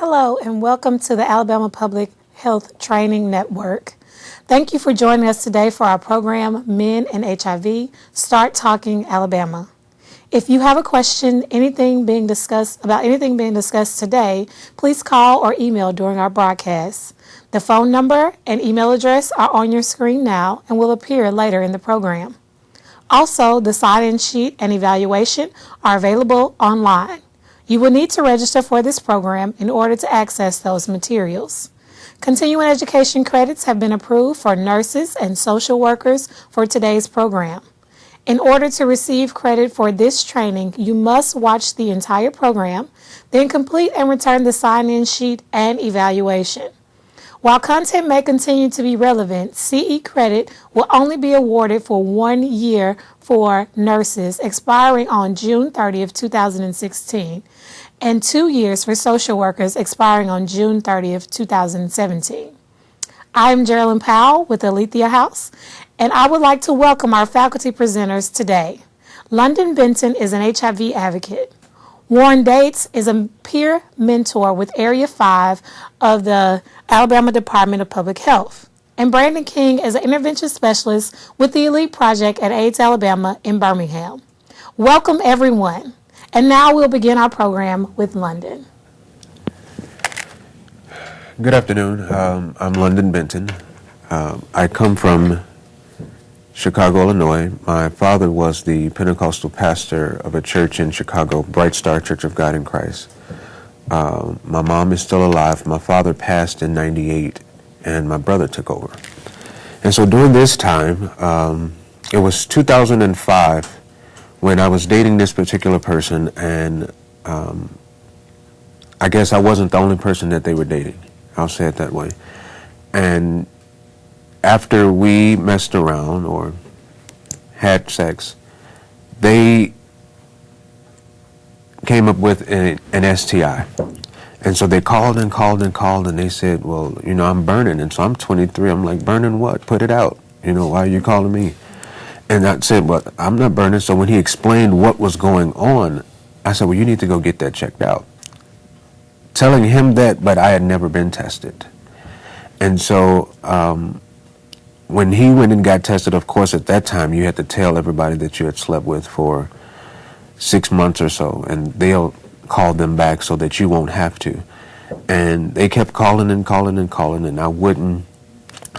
Hello and welcome to the Alabama Public Health Training Network. Thank you for joining us today for our program, Men and HIV, Start Talking Alabama. If you have a question, about anything being discussed today, please call or email during our broadcast. The phone number and email address are on your screen now and will appear later in the program. Also, the sign-in sheet and evaluation are available online. You will need to register for this program in order to access those materials. Continuing education credits have been approved for nurses and social workers for today's program. In order to receive credit for this training, you must watch the entire program, then complete and return the sign-in sheet and evaluation. While content may continue to be relevant, CE credit will only be awarded for 1 year for nurses, expiring on June 30th, 2016, and 2 years for social workers, expiring on June 30th, 2017. I am Geraldine Powell with Alethea House, and I would like to welcome our faculty presenters today. London Benton is an HIV advocate. Warren Dates is a peer mentor with Area 5 of the Alabama Department of Public Health. And Brandon King is an intervention specialist with the Elite Project at AIDS Alabama in Birmingham. Welcome, everyone. And now we'll begin our program with London. Good afternoon. I'm London Benton. I come from Chicago, Illinois. My father was the Pentecostal pastor of a church in Chicago, Bright Star Church of God in Christ. My mom is still alive. My father passed in '98, and my brother took over. And so during this time, it was 2005 when I was dating this particular person, and I guess I wasn't the only person that they were dating. I'll say it that way. And after we messed around or had sex, they came up with an STI. And so they called and they said, well, I'm burning. And so I'm 23. I'm like, burning what? Put it out. Why are you calling me? And I said, well, I'm not burning. So when he explained what was going on, I said, well, you need to go get that checked out. Telling him that, but I had never been tested. And so when he went and got tested, of course, at that time, you had to tell everybody that you had slept with for 6 months or so, and they'll call them back so that you won't have to. And they kept calling, and I wouldn't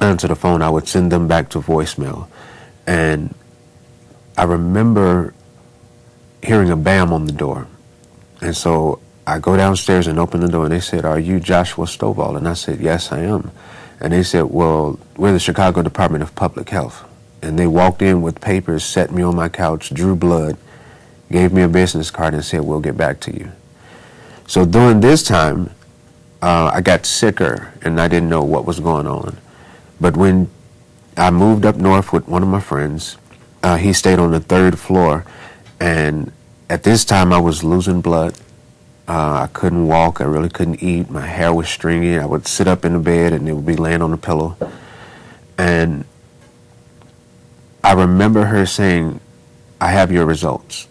answer the phone. I would send them back to voicemail. And I remember hearing a bam on the door. And so I go downstairs and open the door, and they said, "Are you Joshua Stovall?" And I said, "Yes, I am." And they said, "Well, we're the Chicago Department of Public Health." And they walked in with papers, set me on my couch, drew blood, gave me a business card, and said, "We'll get back to you." So during this time, I got sicker, and I didn't know what was going on. But when I moved up north with one of my friends, he stayed on the 3rd floor, and at this time I was losing blood. I couldn't walk. I really couldn't eat. My hair was stringy. I would sit up in the bed and it would be laying on the pillow. And I remember her saying, "I have your results.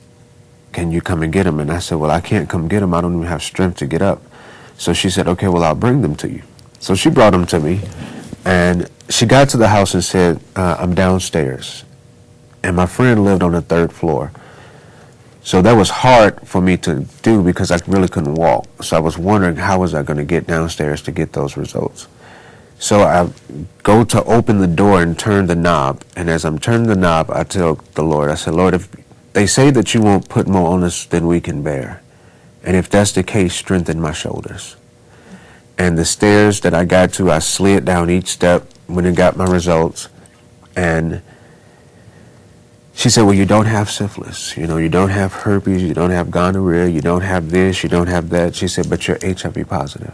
Can you come and get them?" And I said, "Well, I can't come get them. I don't even have strength to get up." So she said, "Okay, well, I'll bring them to you." So she brought them to me, and she got to the house and said, "I'm downstairs." And my friend lived on the 3rd floor. So that was hard for me to do because I really couldn't walk. So I was wondering, how was I going to get downstairs to get those results? So I go to open the door and turn the knob. And as I'm turning the knob, I tell the Lord, I said, "Lord, if they say that you won't put more on us than we can bear, and if that's the case, strengthen my shoulders." And the stairs that I got to, I slid down each step when I got my results. And she said, "Well, you don't have syphilis, you don't have herpes, you don't have gonorrhea, you don't have this, you don't have that." She said, "But you're HIV positive."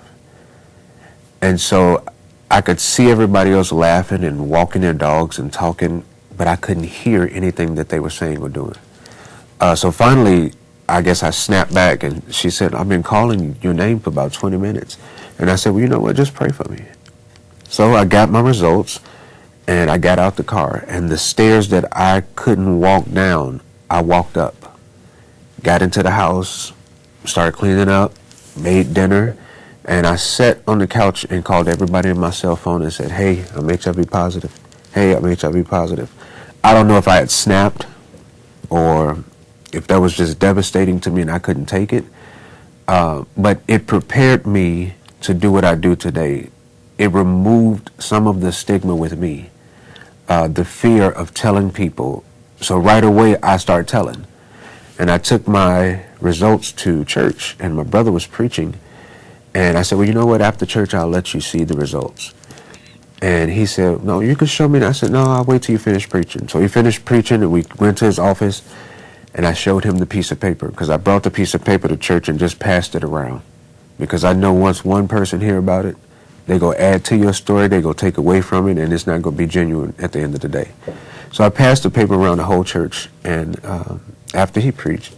And so I could see everybody else laughing and walking their dogs and talking, but I couldn't hear anything that they were saying or doing. So finally, I guess I snapped back, and she said, "I've been calling your name for about 20 minutes. And I said, "Well, you know what, just pray for me." So I got my results. And I got out the car, and the stairs that I couldn't walk down, I walked up. Got into the house, started cleaning up, made dinner, And I sat on the couch and called everybody on my cell phone and said, hey, I'm HIV positive. Hey, I'm HIV positive. I don't know if I had snapped or if that was just devastating to me and I couldn't take it. But it prepared me to do what I do today. It removed some of the stigma with me, the fear of telling people. So right away, I started telling. And I took my results to church, and my brother was preaching. And I said, well, you know what? After church, I'll let you see the results. And he said, no, you can show me. And I said, no, I'll wait till you finish preaching. So he finished preaching, and we went to his office, and I showed him the piece of paper, because I brought the piece of paper to church and just passed it around. Because I know once one person hear about it, they go add to your story, they go take away from it, and it's not going to be genuine at the end of the day. So I passed the paper around the whole church, and after he preached,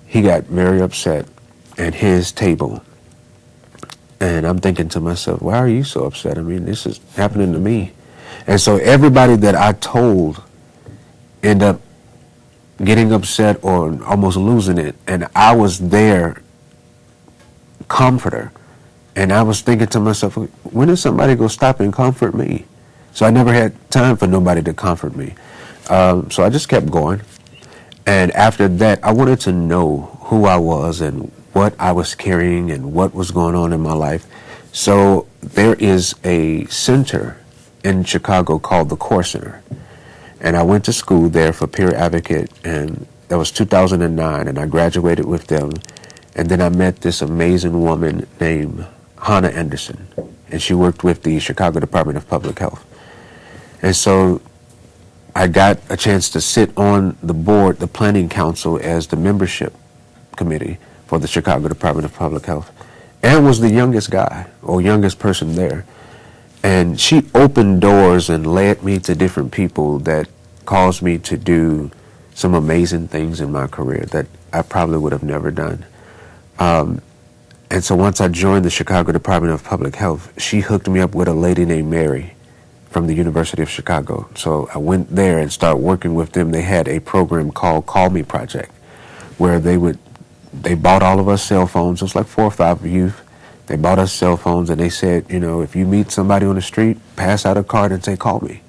he got very upset at his table. And I'm thinking to myself, why are you so upset? I mean, this is happening to me. And so everybody that I told ended up getting upset or almost losing it. And I was their comforter. And I was thinking to myself, when is somebody going to stop and comfort me? So I never had time for nobody to comfort me. So I just kept going. And after that, I wanted to know who I was and what I was carrying and what was going on in my life. So there is a center in Chicago called the Core Center. And I went to school there for peer advocate, and that was 2009, and I graduated with them. And then I met this amazing woman named Hannah Anderson, and she worked with the Chicago Department of Public Health. And so I got a chance to sit on the board, the planning council, as the membership committee for the Chicago Department of Public Health, and was the youngest guy or youngest person there. And she opened doors and led me to different people that caused me to do some amazing things in my career that I probably would have never done. And so once I joined the Chicago Department of Public Health, she hooked me up with a lady named Mary from the University of Chicago. So I went there and started working with them. They had a program called Call Me Project, where they bought all of us cell phones. It was like 4 or 5 youth. They bought us cell phones, and they said, you know, if you meet somebody on the street, pass out a card and say, call me.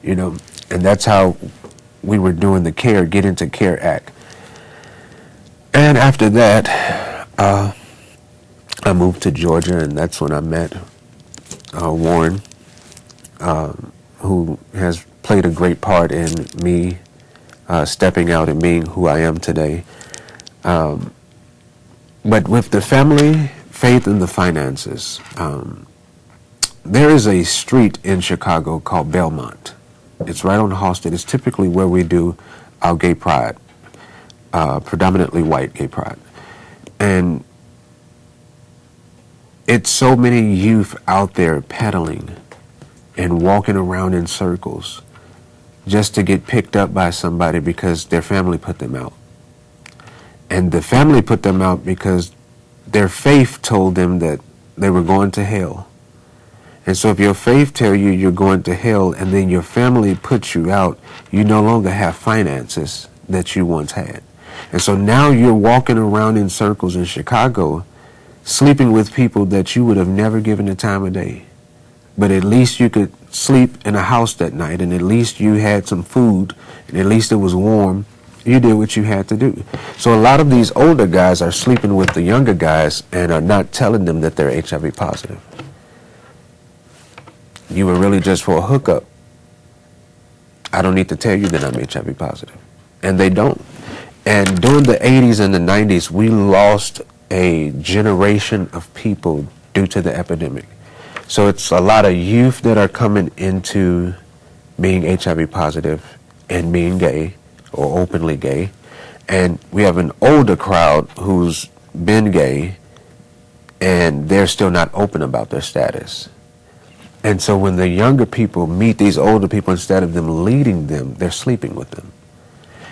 You know, and that's how we were doing the Get Into Care Act. And after that, I moved to Georgia, and that's when I met Warren, who has played a great part in me stepping out and being who I am today. But with the family, faith, and the finances, there is a street in Chicago called Belmont. It's right on Halsted. It's typically where we do our gay pride, predominantly white gay pride. And it's so many youth out there pedaling and walking around in circles just to get picked up by somebody because their family put them out. And the family put them out because their faith told them that they were going to hell. And so if your faith tell you you're going to hell and then your family puts you out, you no longer have finances that you once had. And so now you're walking around in circles in Chicago, sleeping with people that you would have never given the time of day. But at least you could sleep in a house that night, and at least you had some food, and at least it was warm. You did what you had to do. So a lot of these older guys are sleeping with the younger guys and are not telling them that they're HIV positive. You were really just for a hookup. I don't need to tell you that I'm HIV positive. And they don't. And during the 80s and the 90s, we lost a generation of people due to the epidemic. So it's a lot of youth that are coming into being HIV positive and being gay or openly gay. And we have an older crowd who's been gay and they're still not open about their status. And so when the younger people meet these older people, instead of them leading them, they're sleeping with them.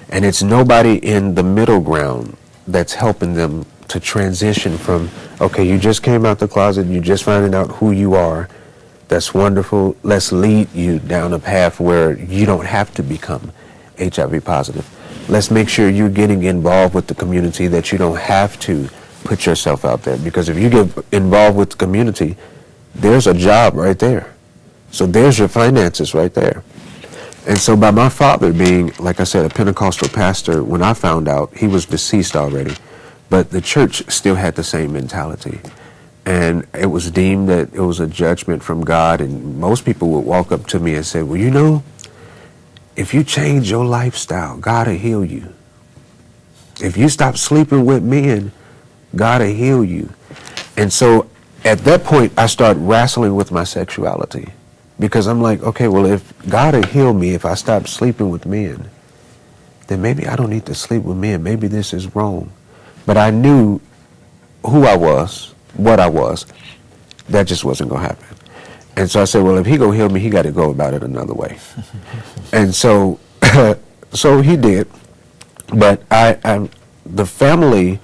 And it's nobody in the middle ground that's helping them to transition from, okay, you just came out the closet, you just finding out who you are. That's wonderful. Let's lead you down a path where you don't have to become HIV positive. Let's make sure you're getting involved with the community, that you don't have to put yourself out there, because if you get involved with the community, there's a job right there. So there's your finances right there. And so by my father being, like I said, a Pentecostal pastor, when I found out, he was deceased already, but the church still had the same mentality. And it was deemed that it was a judgment from God, and most people would walk up to me and say, well, you know, if you change your lifestyle, God will heal you. If you stop sleeping with men, God will heal you. And so at that point, I started wrestling with my sexuality, because I'm like, okay, well, if God will heal me if I stop sleeping with men, then maybe I don't need to sleep with men. Maybe this is wrong. But I knew who I was, what I was. That just wasn't going to happen. And so I said, well, if he going to heal me, he got to go about it another way. And so so he did. But the family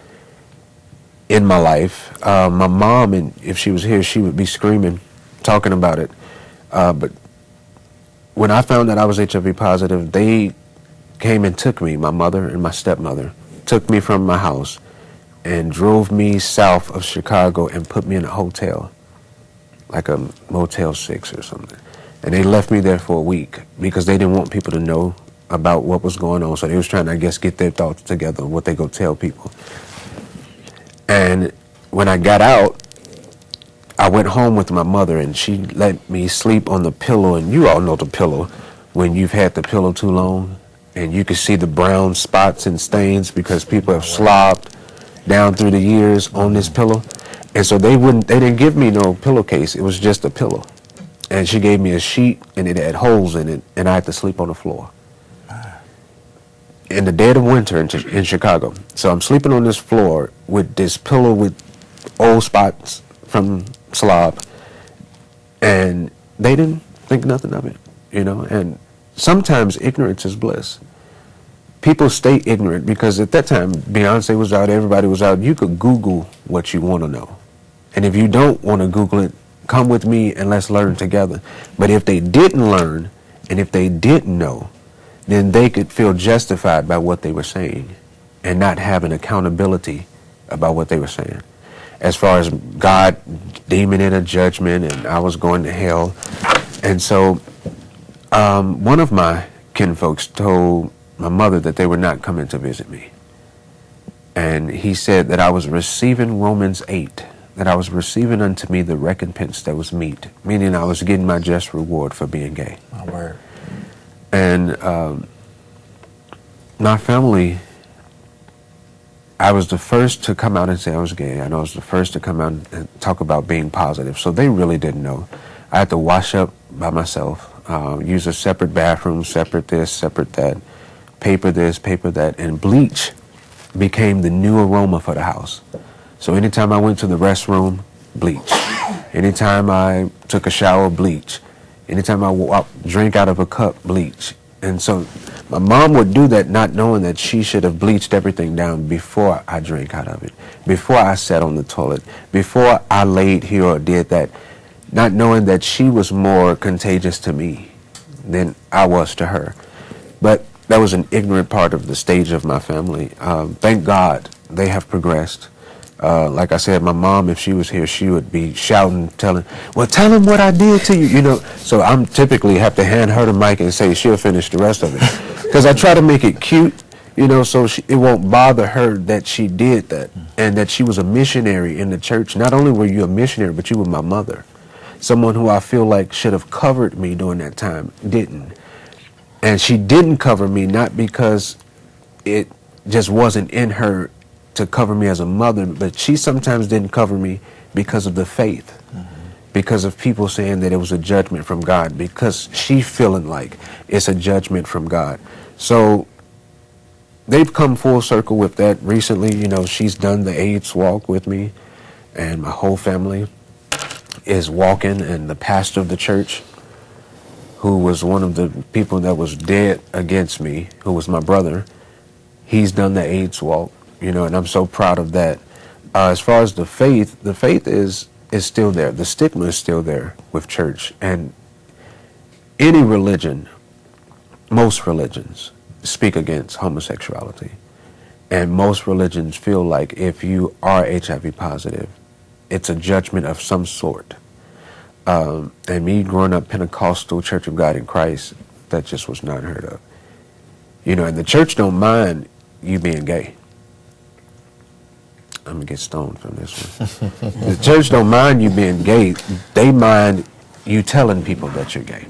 in my life, my mom, and if she was here, she would be screaming, talking about it. But when I found that I was HIV positive, they came and took me, my mother and my stepmother, took me from my house and drove me south of Chicago and put me in a hotel, like a Motel 6 or something. And they left me there for a week because they didn't want people to know about what was going on. So they was trying to, I guess, get their thoughts together on what they go tell people. And when I got out, I went home with my mother, and she let me sleep on the pillow. And you all know the pillow, when you've had the pillow too long and you can see the brown spots and stains because people have slobbed down through the years on this pillow. And so they didn't give me no pillowcase. It was just a pillow. And she gave me a sheet, and it had holes in it, and I had to sleep on the floor in the dead of winter in Chicago. So I'm sleeping on this floor with this pillow with old spots from slob, and they didn't think nothing of it, you know. And sometimes ignorance is bliss. People stay ignorant because at that time Beyonce was out, everybody was out. You could Google what you want to know, and if you don't want to Google it, come with me and let's learn together. But if they didn't learn, and if they didn't know, then they could feel justified by what they were saying and not have an accountability about what they were saying, as far as God deeming it a judgment and I was going to hell. And so one of my kinfolks told my mother that they were not coming to visit me. And he said that I was receiving Romans 8, that I was receiving unto me the recompense that was meet, meaning I was getting my just reward for being gay. My word. And my family, I was the first to come out and say I was gay. I know I was the first to come out and talk about being positive. So they really didn't know. I had to wash up by myself, use a separate bathroom, separate this, separate that, paper this, paper that, and bleach became the new aroma for the house. So anytime I went to the restroom, bleach. Anytime I took a shower, bleach. Anytime I drink out of a cup, bleach. And so my mom would do that, not knowing that she should have bleached everything down before I drank out of it, before I sat on the toilet, before I laid here or did that, not knowing that she was more contagious to me than I was to her. But that was an ignorant part of the stage of my family. Thank God they have progressed. Like I said, my mom, if she was here, she would be shouting, telling, well, tell him what I did to you, you know. So I'm typically have to hand her the mic and say she'll finish the rest of it. Because I try to make it cute, you know, so it won't bother her that she did that and that she was a missionary in the church. Not only were you a missionary, but you were my mother. Someone who I feel like should have covered me during that time, didn't. And she didn't cover me, not because it just wasn't in her to cover me as a mother, but she sometimes didn't cover me because of the faith, because of people saying that it was a judgment from God, because she feeling like it's a judgment from God. So they've come full circle with that recently. You know, she's done the AIDS walk with me, and my whole family is walking, and the pastor of the church, who was one of the people that was dead against me, who was my brother, he's done the AIDS walk. You know, and I'm so proud of that. As far as the faith is still there. The stigma is still there with church. And any religion, most religions, speak against homosexuality. And most religions feel like if you are HIV positive, it's a judgment of some sort. And me growing up Pentecostal, Church of God in Christ, that just was not heard of. You know, and the church don't mind you being gay. I'm going to get stoned from this one. The church don't mind you being gay. They mind you telling people that you're gay.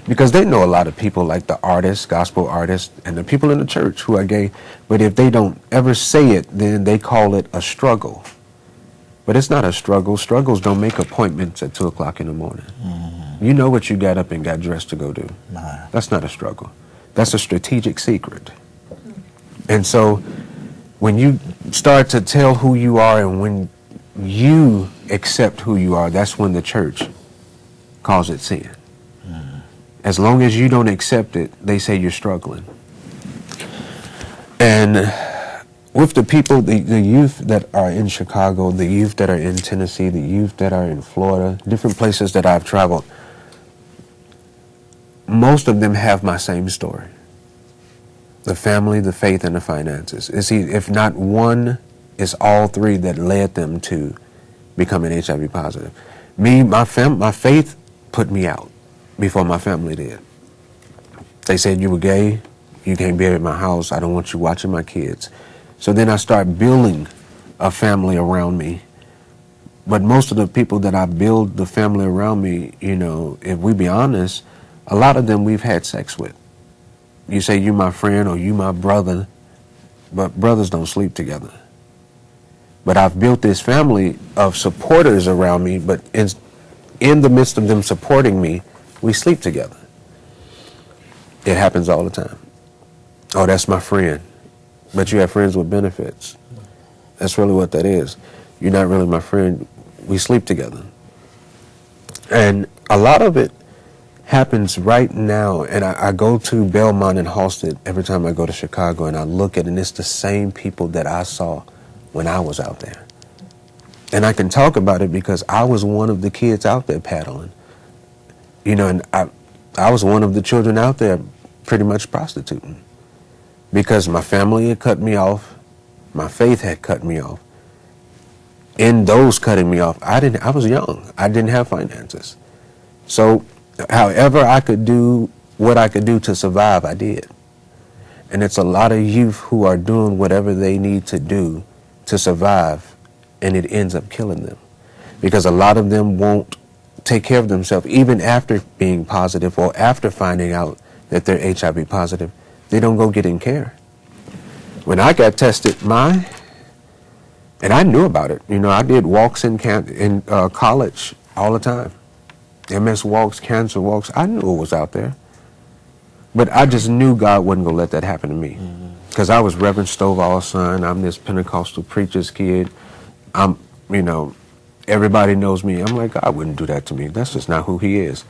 Because they know a lot of people like the artists, gospel artists, and the people in the church who are gay. But if they don't ever say it, then they call it a struggle. But it's not a struggle. Struggles don't make appointments at 2 o'clock in the morning. Mm-hmm. You know what you got up and got dressed to go do. Nah. That's not a struggle. That's a strategic secret. And so when you start to tell who you are and when you accept who you are, that's when the church calls it sin. Mm. As long as you don't accept it, they say you're struggling. And with the people, the youth that are in Chicago, the youth that are in Tennessee, the youth that are in Florida, different places that I've traveled, most of them have my same story. The family, the faith, and the finances. If not one, it's all three that led them to becoming HIV positive. My faith put me out before my family did. They said, you were gay, you can't be at my house, I don't want you watching my kids. So then I start building a family around me. But most of the people that I build the family around me, you know, if we be honest, a lot of them we've had sex with. You say you my friend or you my brother, but brothers don't sleep together. But I've built this family of supporters around me, but in the midst of them supporting me, we sleep together. It happens all the time. Oh, that's my friend. But you have friends with benefits. That's really what that is. You're not really my friend. We sleep together. And a lot of it happens right now, and I go to Belmont and Halsted every time I go to Chicago, and I look at it, and it's the same people that I saw when I was out there. And I can talk about it because I was one of the kids out there paddling. You know, and I was one of the children out there pretty much prostituting because my family had cut me off, my faith had cut me off. In those cutting me off, I was young. I didn't have finances. So however I could do what I could do to survive, I did. And it's a lot of youth who are doing whatever they need to do to survive, and it ends up killing them. Because a lot of them won't take care of themselves, even after being positive or after finding out that they're HIV positive. They don't go getting care. When I got tested, and I knew about it. You know, I did walks in college all the time. MS walks, cancer walks, I knew it was out there. But I just knew God wasn't going to let that happen to me. Because I was Reverend Stovall's son. I'm this Pentecostal preacher's kid. You know, everybody knows me. I'm like, God wouldn't do that to me. That's just not who he is.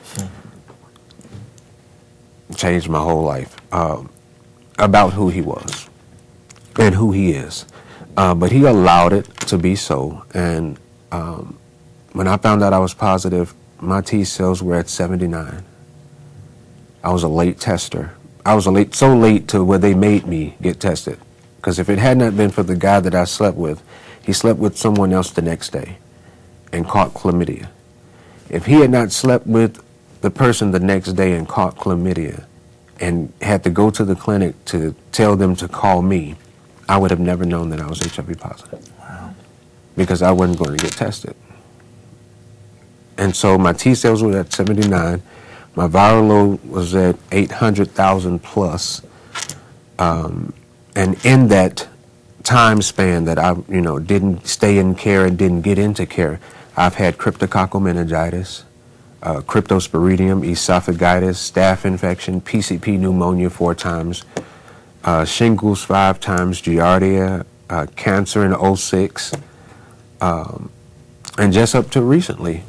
Changed my whole life about who he was and who he is. But he allowed it to be so. And when I found out I was positive, my T cells were at 79. I was a late tester. I was so late to where they made me get tested. Because if it had not been for the guy that I slept with, he slept with someone else the next day and caught chlamydia. If he had not slept with the person the next day and caught chlamydia and had to go to the clinic to tell them to call me, I would have never known that I was HIV positive. Wow. Because I wasn't going to get tested. And so my T cells were at 79. My viral load was at 800,000 plus. And in that time span that I, didn't stay in care and didn't get into care, I've had cryptococcal meningitis, cryptosporidium, esophagitis, staph infection, PCP pneumonia 4 times, shingles 5 times, giardia, cancer in 06, and just up to recently.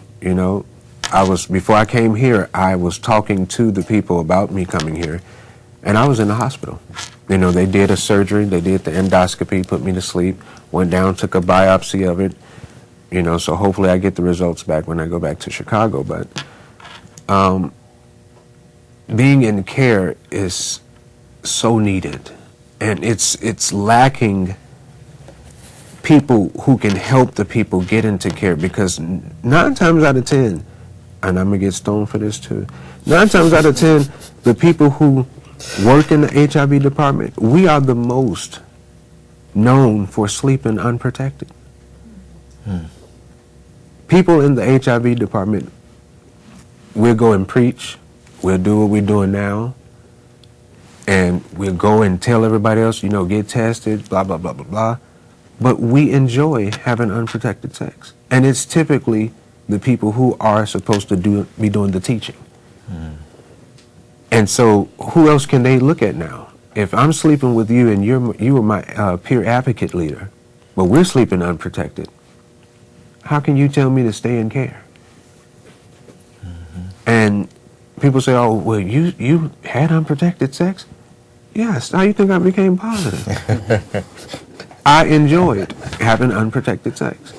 Before I came here, I was talking to the people about me coming here, and I was in the hospital. They did a surgery, they did the endoscopy, put me to sleep, went down, took a biopsy of it, so hopefully I get the results back when I go back to Chicago. But being in care is so needed, and it's lacking people who can help the people get into care, because 9 times out of 10, and I'm going to get stoned for this too, 9 times out of 10, the people who work in the HIV department, we are the most known for sleeping unprotected. People in the HIV department, we'll go and preach, we'll do what we're doing now, and we'll go and tell everybody else, you know, get tested, blah, blah, blah, blah, blah. But we enjoy having unprotected sex. And it's typically the people who are supposed to be doing the teaching. And so who else can they look at now? If I'm sleeping with you and you are my peer advocate leader, but we're sleeping unprotected, how can you tell me to stay in care? And people say, oh, well, you had unprotected sex? Yes. How do you think I became positive? I enjoyed having unprotected sex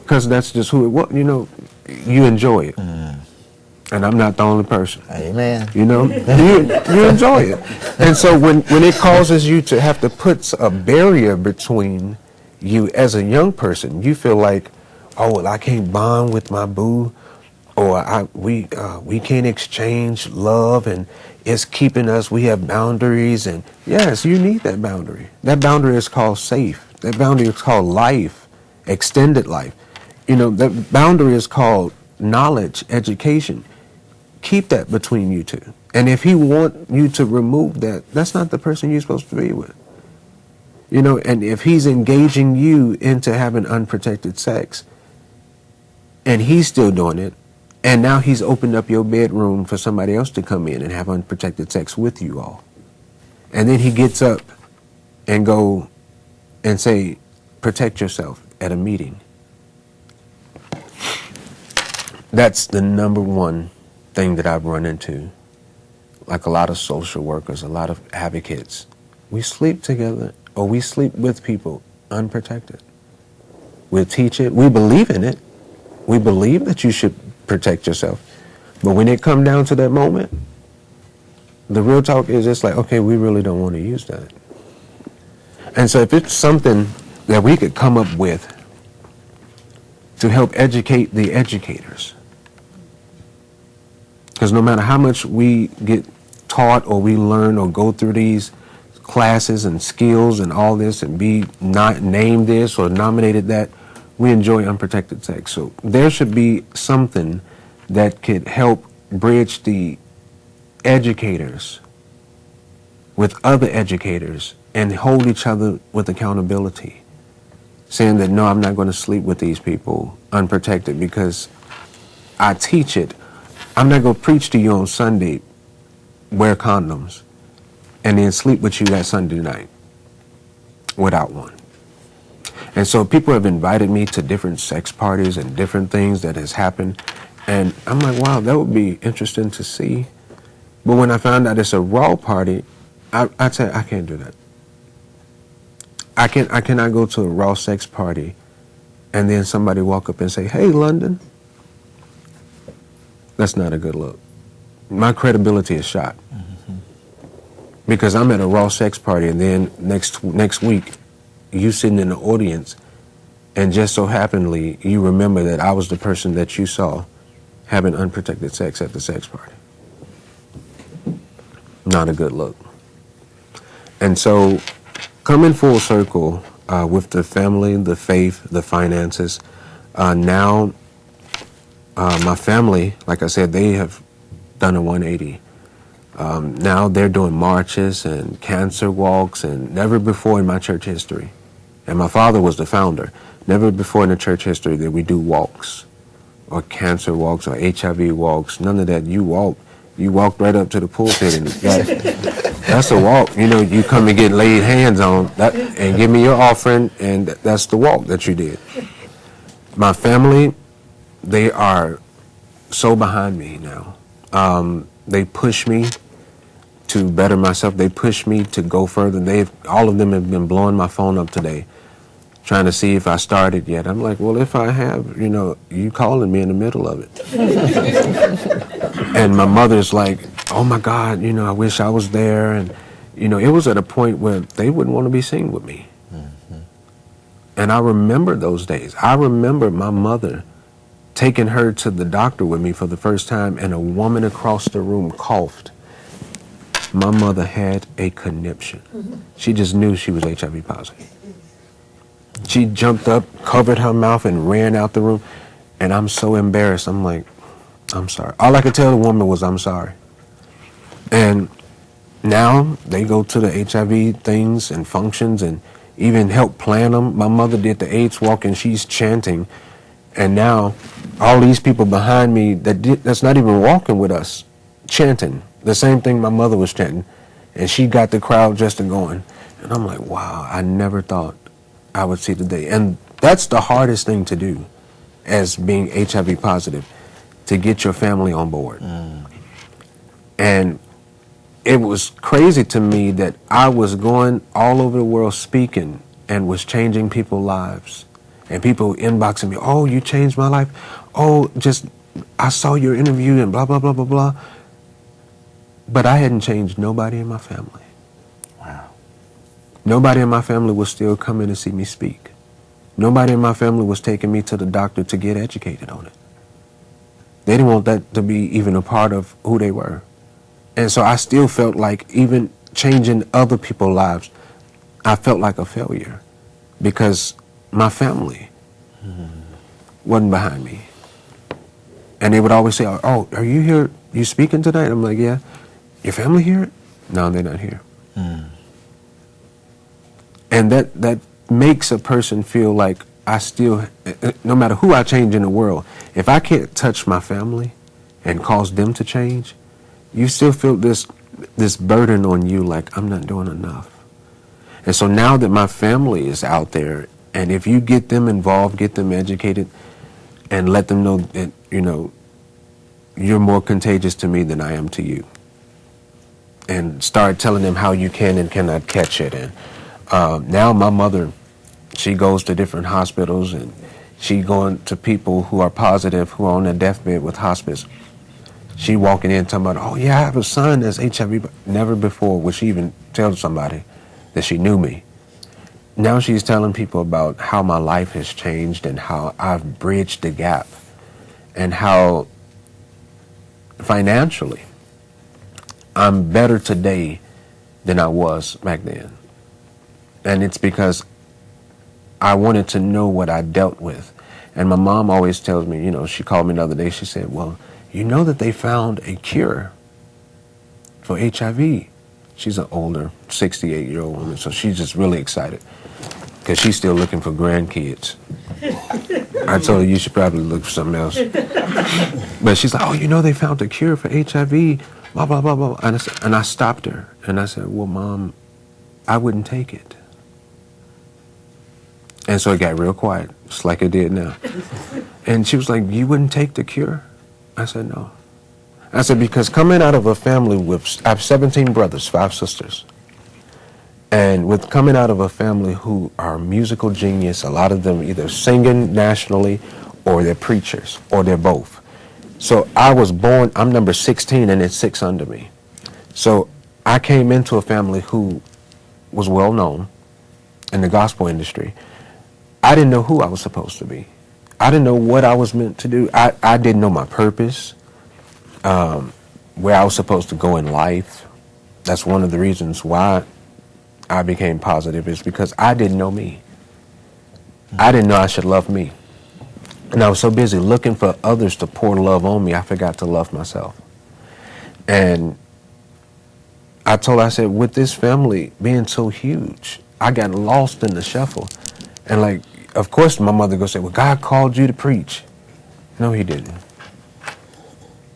because that's just who it was. You know, you enjoy it. And I'm not the only person. Amen. You know, you enjoy it. And so when it causes you to have to put a barrier between you as a young person, you feel like, oh, well, I can't bond with my boo, or we can't exchange love, and it's keeping us, we have boundaries. And yes, you need that boundary. That boundary is called safe. That boundary is called life, extended life. You know, that boundary is called knowledge, education. Keep that between you two. And if he want you to remove that, that's not the person you're supposed to be with. You know, and if he's engaging you into having unprotected sex, and he's still doing it, and now he's opened up your bedroom for somebody else to come in and have unprotected sex with you all, and then he gets up and go and say, protect yourself at a meeting. That's the number one thing that I've run into. Like a lot of social workers, a lot of advocates, we sleep together or we sleep with people unprotected. We'll teach it. We believe in it. We believe that you should protect yourself. But when it comes down to that moment, the real talk is just like, okay, we really don't want to use that. And so if it's something that we could come up with to help educate the educators, because no matter how much we get taught or we learn or go through these classes and skills and all this and be not named this or nominated that, we enjoy unprotected sex. So there should be something that could help bridge the educators with other educators and hold each other with accountability. Saying that, no, I'm not going to sleep with these people unprotected because I teach it. I'm not going to preach to you on Sunday, wear condoms, and then sleep with you that Sunday night without one. And so people have invited me to different sex parties and different things that has happened. And I'm like, wow, that would be interesting to see. But when I found out it's a raw party, I said, I can't do that. I cannot go to a raw sex party and then somebody walk up and say, hey, London. That's not a good look. My credibility is shot. Because I'm at a raw sex party and then next week, you sitting in the audience and just so happenly you remember that I was the person that you saw having unprotected sex at the sex party. Not a good look. And so coming full circle with the family, the faith, the finances, now my family, like I said, they have done a 180. Now they're doing marches and cancer walks, and never before in my church history, and my father was the founder, never before in the church history did we do walks or cancer walks or HIV walks, none of that. You walked right up to the pulpit and that's a walk. You know, you come and get laid hands on that and give me your offering, and that's the walk that you did. My family, they are so behind me now. They push me to better myself. They push me to go further. All of them have been blowing my phone up today, trying to see if I started yet. I'm like, well, if I have, you know, you calling me in the middle of it. And my mother's like, oh my God, you know, I wish I was there. And, you know, it was at a point where they wouldn't want to be seen with me. And I remember those days. I remember my mother taking her to the doctor with me for the first time, and a woman across the room coughed. My mother had a conniption. She just knew she was HIV positive. She jumped up, covered her mouth, and ran out the room. And I'm so embarrassed. I'm like, I'm sorry. All I could tell the woman was, I'm sorry. And now they go to the HIV things and functions and even help plan them. My mother did the AIDS walk, and she's chanting. And now all these people behind me that's not even walking with us, chanting the same thing my mother was chanting. And she got the crowd just going. And I'm like, wow, I never thought I would see the day. And that's the hardest thing to do as being HIV positive, to get your family on board. And it was crazy to me that I was going all over the world speaking and was changing people's lives. And people inboxing me, oh, you changed my life. Oh, I saw your interview and blah, blah, blah, blah, blah. But I hadn't changed nobody in my family. Wow. Nobody in my family was still coming to see me speak. Nobody in my family was taking me to the doctor to get educated on it. They didn't want that to be even a part of who they were. And so I still felt like even changing other people's lives, I felt like a failure because my family wasn't behind me. And they would always say, oh, are you here? You speaking tonight? I'm like, yeah. Your family here? No, they're not here. And that makes a person feel like I still, no matter who I change in the world, if I can't touch my family and cause them to change, you still feel this burden on you, like I'm not doing enough. And so now that my family is out there, and if you get them involved, get them educated, and let them know that, you're more contagious to me than I am to you. And start telling them how you can and cannot catch it. And now my mother, she goes to different hospitals, and she going to people who are positive, who are on their deathbed with hospice. She walking in talking about, oh yeah, I have a son that's HIV. But never before would she even tell somebody that she knew me. Now she's telling people about how my life has changed and how I've bridged the gap and how financially I'm better today than I was back then. And it's because I wanted to know what I dealt with. And my mom always tells me, she called me the other day, she said, well, you know that they found a cure for HIV. She's an older 68-year-old woman, so she's just really excited because she's still looking for grandkids. I told her you should probably look for something else. But she's like, oh, they found a cure for HIV, blah, blah, blah, blah. And I stopped her, and I said, well, Mom, I wouldn't take it. And so it got real quiet, just like it did now. And she was like, you wouldn't take the cure? I said, no. I said, because coming out of a family I have 17 brothers, 5 sisters. And with coming out of a family who are musical genius, a lot of them either singing nationally or they're preachers or they're both. So I was born, I'm number 16 and it's 6 under me. So I came into a family who was well known in the gospel industry. I didn't know who I was supposed to be. I didn't know what I was meant to do. I didn't know my purpose, where I was supposed to go in life. That's one of the reasons why I became positive, is because I didn't know me. I didn't know I should love me. And I was so busy looking for others to pour love on me, I forgot to love myself. And I said, with this family being so huge, I got lost in the shuffle. And of course, my mother goes say, well, God called you to preach. No, he didn't.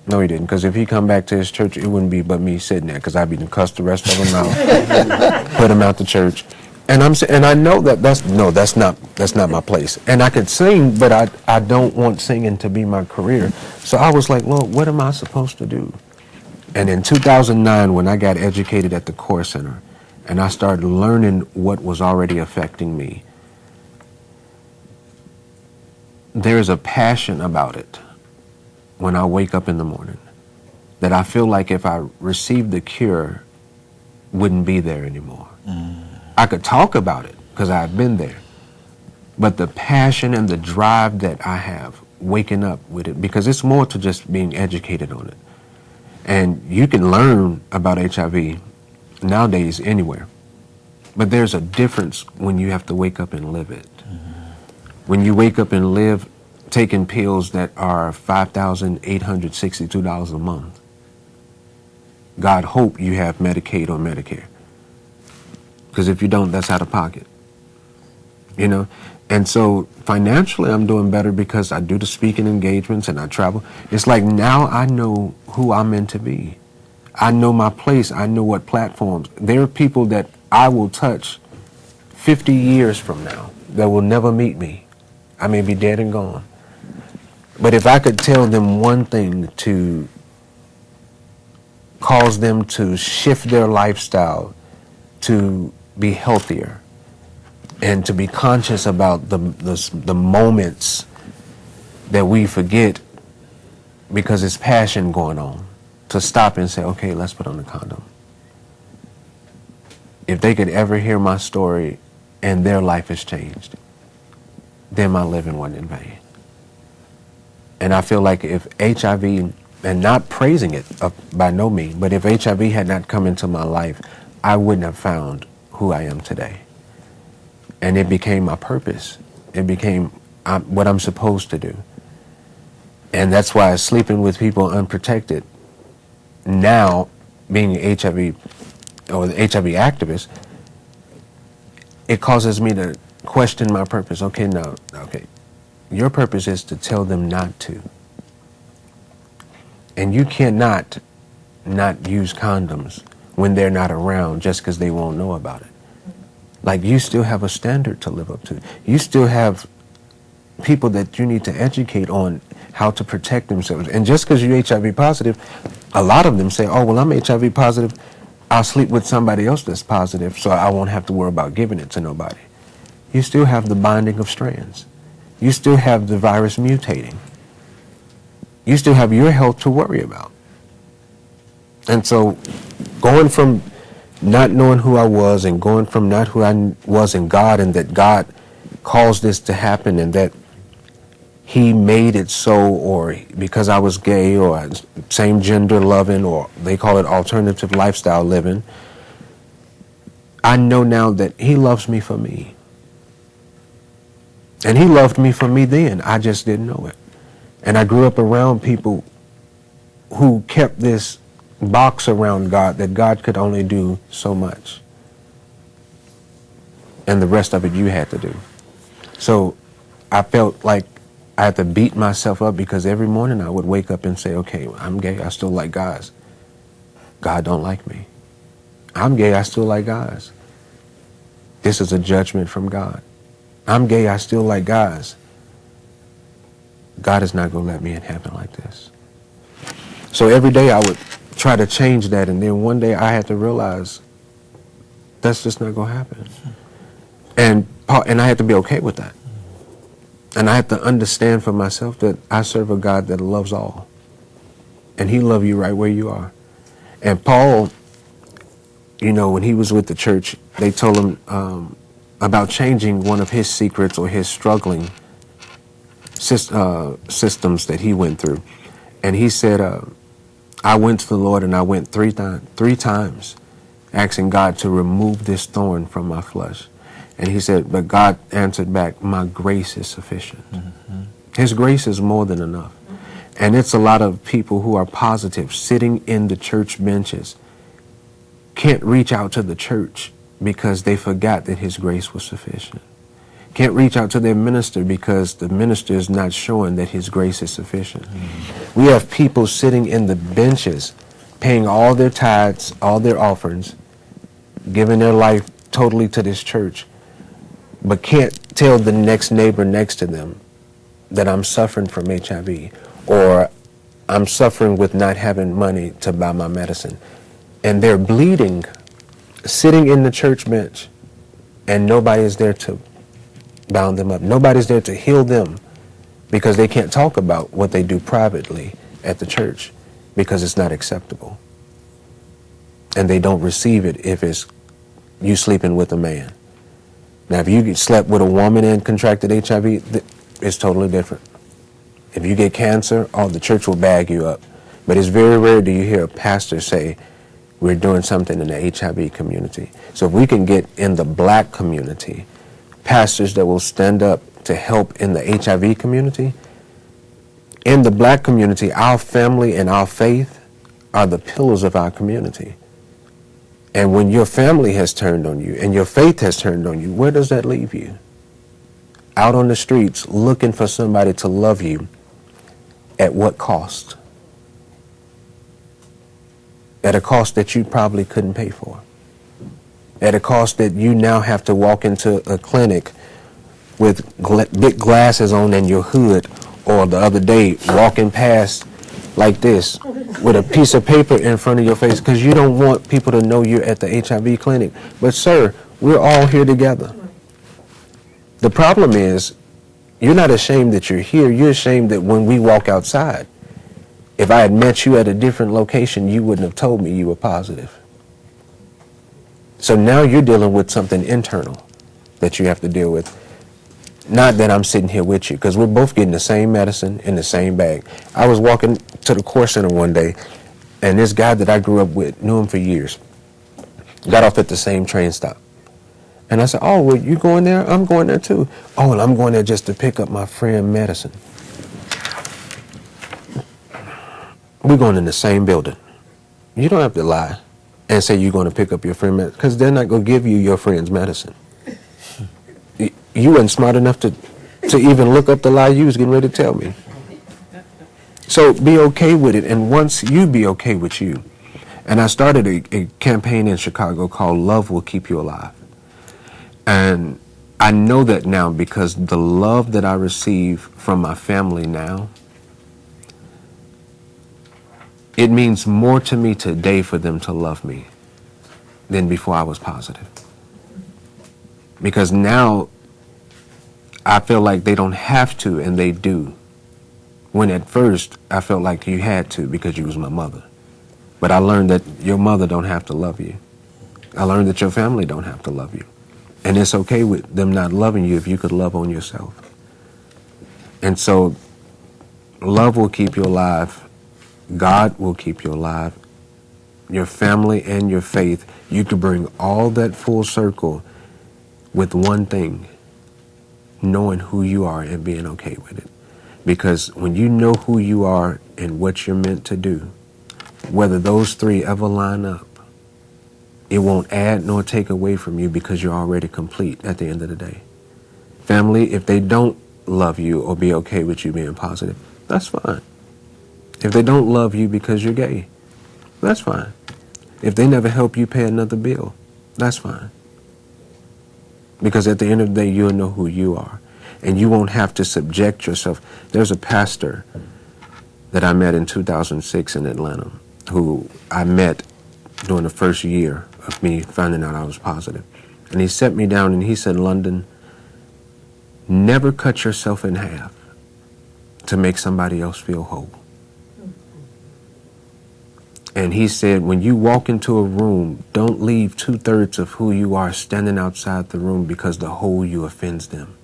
No, he didn't. Because if he come back to his church, it wouldn't be but me sitting there, because I'd be cussed the rest of them out, put them out the church. And I know that's not my place. And I could sing, but I don't want singing to be my career. So I was like, Lord, what am I supposed to do? And in 2009, when I got educated at the Core Center, and I started learning what was already affecting me, there's a passion about it when I wake up in the morning that I feel like if I received the cure, wouldn't be there anymore. I could talk about it because I've been there, But the passion and the drive that I have waking up with it, because it's more to just being educated on it. And you can learn about HIV nowadays anywhere. But there's a difference when you have to wake up and live it. When you wake up and live taking pills that are $5,862 a month. God hope you have Medicaid or Medicare. Because if you don't, that's out of pocket. You know? And so financially, I'm doing better because I do the speaking engagements and I travel. It's like now I know who I'm meant to be. I know my place. I know what platforms. There are people that I will touch 50 years from now that will never meet me. I may be dead and gone. But if I could tell them one thing to cause them to shift their lifestyle to be healthier and to be conscious about the moments that we forget because it's passion going on, to stop and say, okay, let's put on a condom. If they could ever hear my story and their life has changed, then my living wasn't in vain. And I feel like if HIV, and not praising it by no means, but if HIV had not come into my life, I wouldn't have found who I am today. And it became my purpose. It became what I'm supposed to do. And that's why sleeping with people unprotected, now being HIV or the HIV activist, it causes me to question my purpose. Okay, no, okay. Your purpose is to tell them not to. And you cannot not use condoms when they're not around just because they won't know about it. Like, you still have a standard to live up to. You still have people that you need to educate on how to protect themselves. And just because you're HIV positive, a lot of them say, oh, well, I'm HIV positive. I'll sleep with somebody else that's positive so I won't have to worry about giving it to nobody. You still have the binding of strands. You still have the virus mutating. You still have your health to worry about. And so going from not knowing who I was and going from not who I was in God, and that God caused this to happen and that he made it so, or because I was gay or same gender loving, or they call it alternative lifestyle living, I know now that he loves me for me. And he loved me for me then. I just didn't know it. And I grew up around people who kept this box around God, that God could only do so much. And the rest of it you had to do. So I felt like I had to beat myself up, because every morning I would wake up and say, okay, I'm gay, I still like guys. God don't like me. I'm gay, I still like guys. This is a judgment from God. I'm gay, I still like guys. God is not going to let me in heaven like this. So every day I would try to change that, and then one day I had to realize that's just not going to happen. And I had to be okay with that. And I had to understand for myself that I serve a God that loves all. And he loves you right where you are. And Paul, you know, when he was with the church, they told him about changing one of his secrets or his struggling systems that he went through. And he said, I went to the Lord and I went three times asking God to remove this thorn from my flesh. And he said, but God answered back, my grace is sufficient. Mm-hmm. His grace is more than enough. And it's a lot of people who are positive, sitting in the church benches, can't reach out to the church because they forgot that his grace was sufficient. Can't reach out to their minister because the minister is not showing that his grace is sufficient. Mm-hmm. We have people sitting in the benches, paying all their tithes, all their offerings, giving their life totally to this church, but can't tell the next neighbor next to them that I'm suffering from HIV, or I'm suffering with not having money to buy my medicine. And they're bleeding, sitting in the church bench, and nobody is there to bound them up. Nobody's there to heal them, because they can't talk about what they do privately at the church because it's not acceptable. And they don't receive it if it's you sleeping with a man. Now, if you slept with a woman and contracted HIV, it's totally different. If you get cancer, the church will bag you up. But it's very rare do you hear a pastor say, we're doing something in the HIV community. So if we can get in the black community, pastors that will stand up to help in the HIV community, in the black community, our family and our faith are the pillars of our community. And when your family has turned on you and your faith has turned on you, where does that leave you? Out on the streets looking for somebody to love you. At what cost? At a cost that you probably couldn't pay for. At a cost that you now have to walk into a clinic with big glasses on and your hood, or the other day walking past like this with a piece of paper in front of your face because you don't want people to know you're at the HIV clinic. But sir, we're all here together. The problem is, you're not ashamed that you're here. You're ashamed that when we walk outside, if I had met you at a different location, you wouldn't have told me you were positive. So now you're dealing with something internal that you have to deal with. Not that I'm sitting here with you, because we're both getting the same medicine in the same bag. I was walking to the Core Center one day, and this guy that I grew up with, knew him for years, got off at the same train stop. And I said, oh, well, you going there? I'm going there too. Oh, and I'm going there just to pick up my friend medicine. We're going in the same building. You don't have to lie and say you're going to pick up your friend medicine, because they're not going to give you your friend's medicine. You weren't smart enough to even look up the lie you was getting ready to tell me. So be okay with it. And once you be okay with you, and I started a campaign in Chicago called Love Will Keep You Alive. And I know that now because the love that I receive from my family now, it means more to me today for them to love me than before I was positive. Because now I feel like they don't have to, and they do. When at first I felt like you had to because you was my mother. But I learned that your mother don't have to love you. I learned that your family don't have to love you. And it's okay with them not loving you if you could love on yourself. And so love will keep you alive. God will keep you alive. Your family and your faith, you could bring all that full circle with one thing: knowing who you are and being okay with it. Because when you know who you are and what you're meant to do, whether those three ever line up, it won't add nor take away from you, because you're already complete at the end of the day. Family, if they don't love you or be okay with you being positive, that's fine. If they don't love you because you're gay, that's fine. If they never help you pay another bill, that's fine. Because at the end of the day, you'll know who you are. And you won't have to subject yourself. There's a pastor that I met in 2006 in Atlanta, who I met during the first year of me finding out I was positive. And he sat me down and he said, London, never cut yourself in half to make somebody else feel whole. And he said, when you walk into a room, don't leave 2/3 of who you are standing outside the room because the whole you offends them.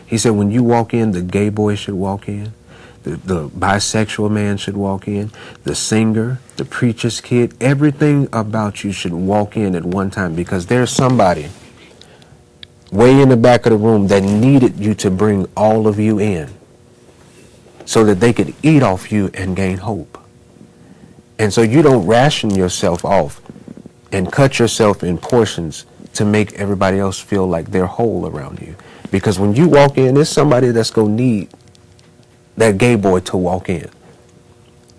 He said, when you walk in, the gay boy should walk in, the bisexual man should walk in, the singer, the preacher's kid, everything about you should walk in at one time, because there's somebody way in the back of the room that needed you to bring all of you in so that they could eat off you and gain hope. And so you don't ration yourself off and cut yourself in portions to make everybody else feel like they're whole around you. Because when you walk in, there's somebody that's going to need that gay boy to walk in,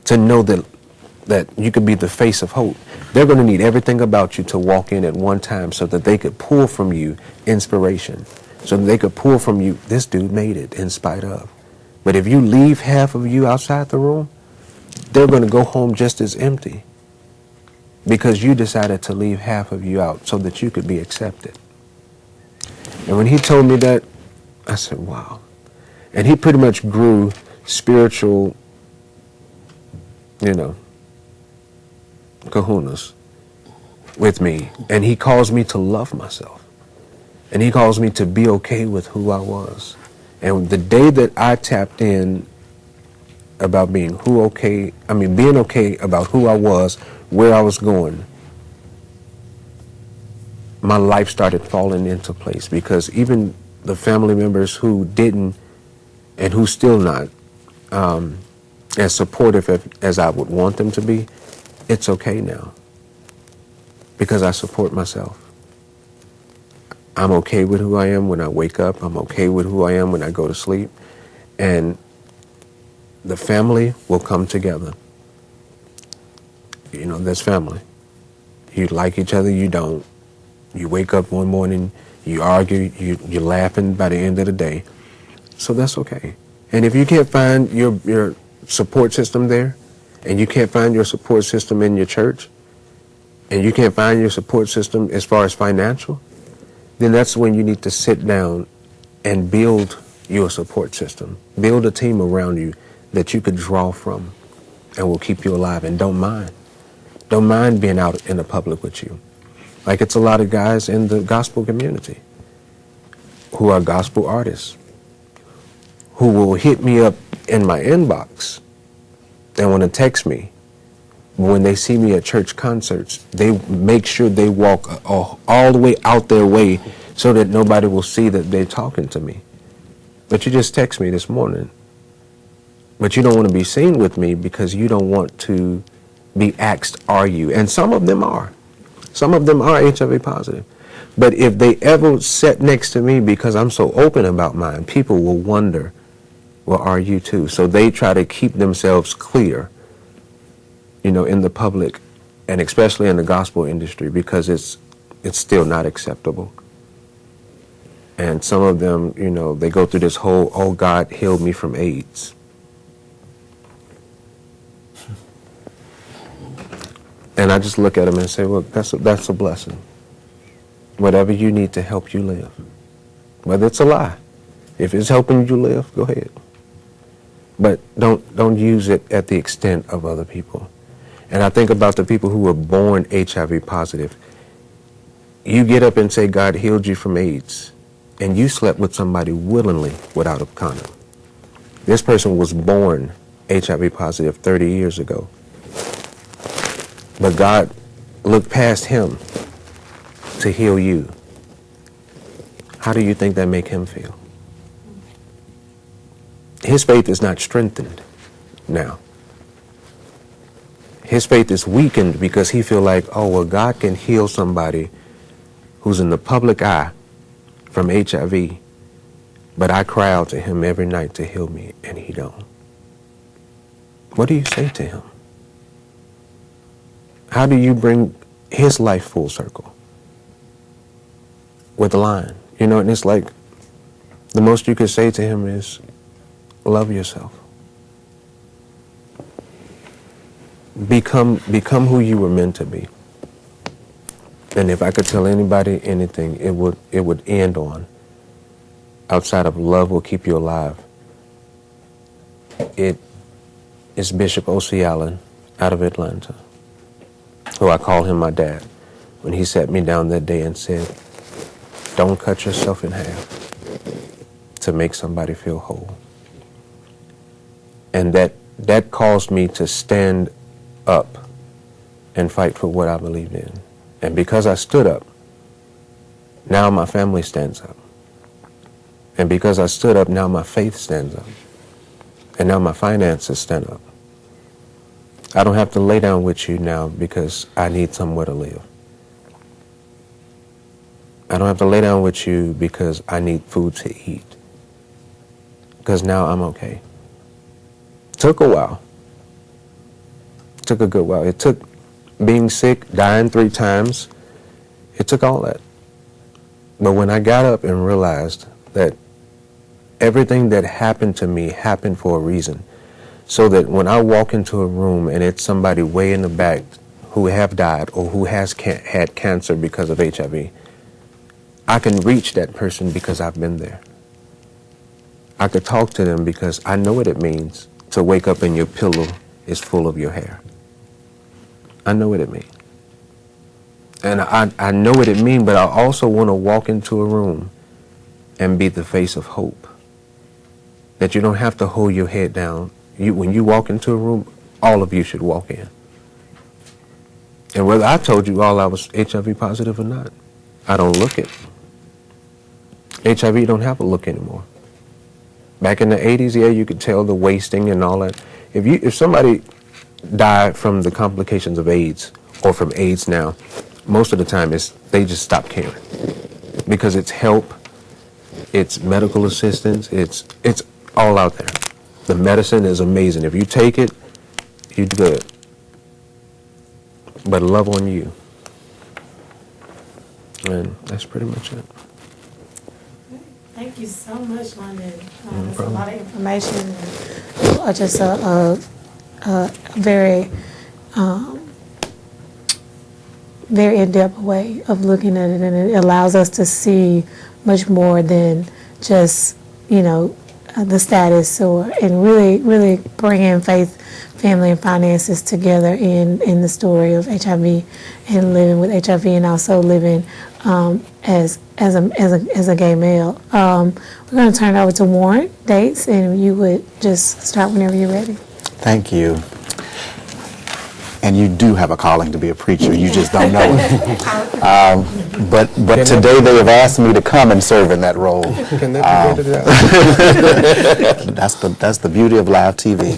to know that you could be the face of hope. They're going to need everything about you to walk in at one time so that they could pull from you inspiration, so that they could pull from you, this dude made it in spite of. But if you leave half of you outside the room, they're going to go home just as empty, because you decided to leave half of you out so that you could be accepted. And when he told me that, I said, wow. And he pretty much grew spiritual, kahunas with me. And he caused me to love myself. And he calls me to be okay with who I was. And the day that I tapped in about being being okay about who I was, where I was going, my life started falling into place, because even the family members who didn't, and who still not, as supportive as I would want them to be, it's okay now, because I support myself. I'm okay with who I am when I wake up. I'm okay with who I am when I go to sleep. And the family will come together. You know, there's family. You like each other, you don't. You wake up one morning, you argue, you're laughing by the end of the day. So that's okay. And if you can't find your support system there, and you can't find your support system in your church, and you can't find your support system as far as financial, then that's when you need to sit down and build your support system. Build a team around you that you could draw from and will keep you alive, and don't mind. Don't mind being out in the public with you. Like, it's a lot of guys in the gospel community who are gospel artists who will hit me up in my inbox and want to text me. When they see me at church concerts, they make sure they walk all the way out their way so that nobody will see that they're talking to me. But you just text me this morning. But you don't want to be seen with me because you don't want to be asked, are you? And some of them are. Some of them are HIV positive. But if they ever sat next to me because I'm so open about mine, people will wonder, well, are you too? So they try to keep themselves clear, you know, in the public, and especially in the gospel industry, because it's still not acceptable. And some of them, you know, they go through this whole, oh, God healed me from AIDS. And I just look at them and say, well, that's a blessing. Whatever you need to help you live. Whether it's a lie. If it's helping you live, go ahead. But don't use it at the extent of other people. And I think about the people who were born HIV positive. You get up and say God healed you from AIDS, and you slept with somebody willingly without a condom. This person was born HIV positive 30 years ago. But God looked past him to heal you. How do you think that make him feel? His faith is not strengthened now. His faith is weakened because he feel like, oh, well, God can heal somebody who's in the public eye from HIV, but I cry out to him every night to heal me, and he don't. What do you say to him? How do you bring his life full circle? With a line, you know, and it's like, the most you could say to him is, love yourself. Become who you were meant to be. And if I could tell anybody anything, it would end on, outside of love will keep you alive. It is Bishop O.C. Allen out of Atlanta, who I call him my dad, when he sat me down that day and said, don't cut yourself in half to make somebody feel whole. And that caused me to stand up and fight for what I believed in. And because I stood up, now my family stands up. And because I stood up, now my faith stands up. And now my finances stand up. I don't have to lay down with you now because I need somewhere to live. I don't have to lay down with you because I need food to eat. Because now I'm okay. Took a while. Took a good while. It took being sick, dying 3 times. It took all that. But when I got up and realized that everything that happened to me happened for a reason, so that when I walk into a room and it's somebody way in the back who have died or who has had cancer because of HIV, I can reach that person because I've been there. I could talk to them because I know what it means to wake up and your pillow is full of your hair. I know what it means. And I know what it means, but I also want to walk into a room and be the face of hope. That you don't have to hold your head down. When you walk into a room, all of you should walk in. And whether I told you all I was HIV positive or not, I don't look it. HIV don't have a look anymore. Back in the 80s, yeah, you could tell the wasting and all that. If somebody died from the complications of AIDS or from AIDS now, most of the time they just stop caring. Because it's help, it's medical assistance, it's all out there. The medicine is amazing. If you take it, you're good. But love on you. And that's pretty much it. Thank you so much, London. That's a lot of information. And just a very, very in-depth way of looking at it, and it allows us to see much more than just, the status, and really bring in faith, family, and finances together in the story of HIV and living with HIV, and also living as a gay male. We're going to turn it over to Warren Dates, and you would just start whenever you're ready. Thank you. And you do have a calling to be a preacher. You just don't know it. But today they have asked me to come and serve in that role. Can that be That's the beauty of live TV.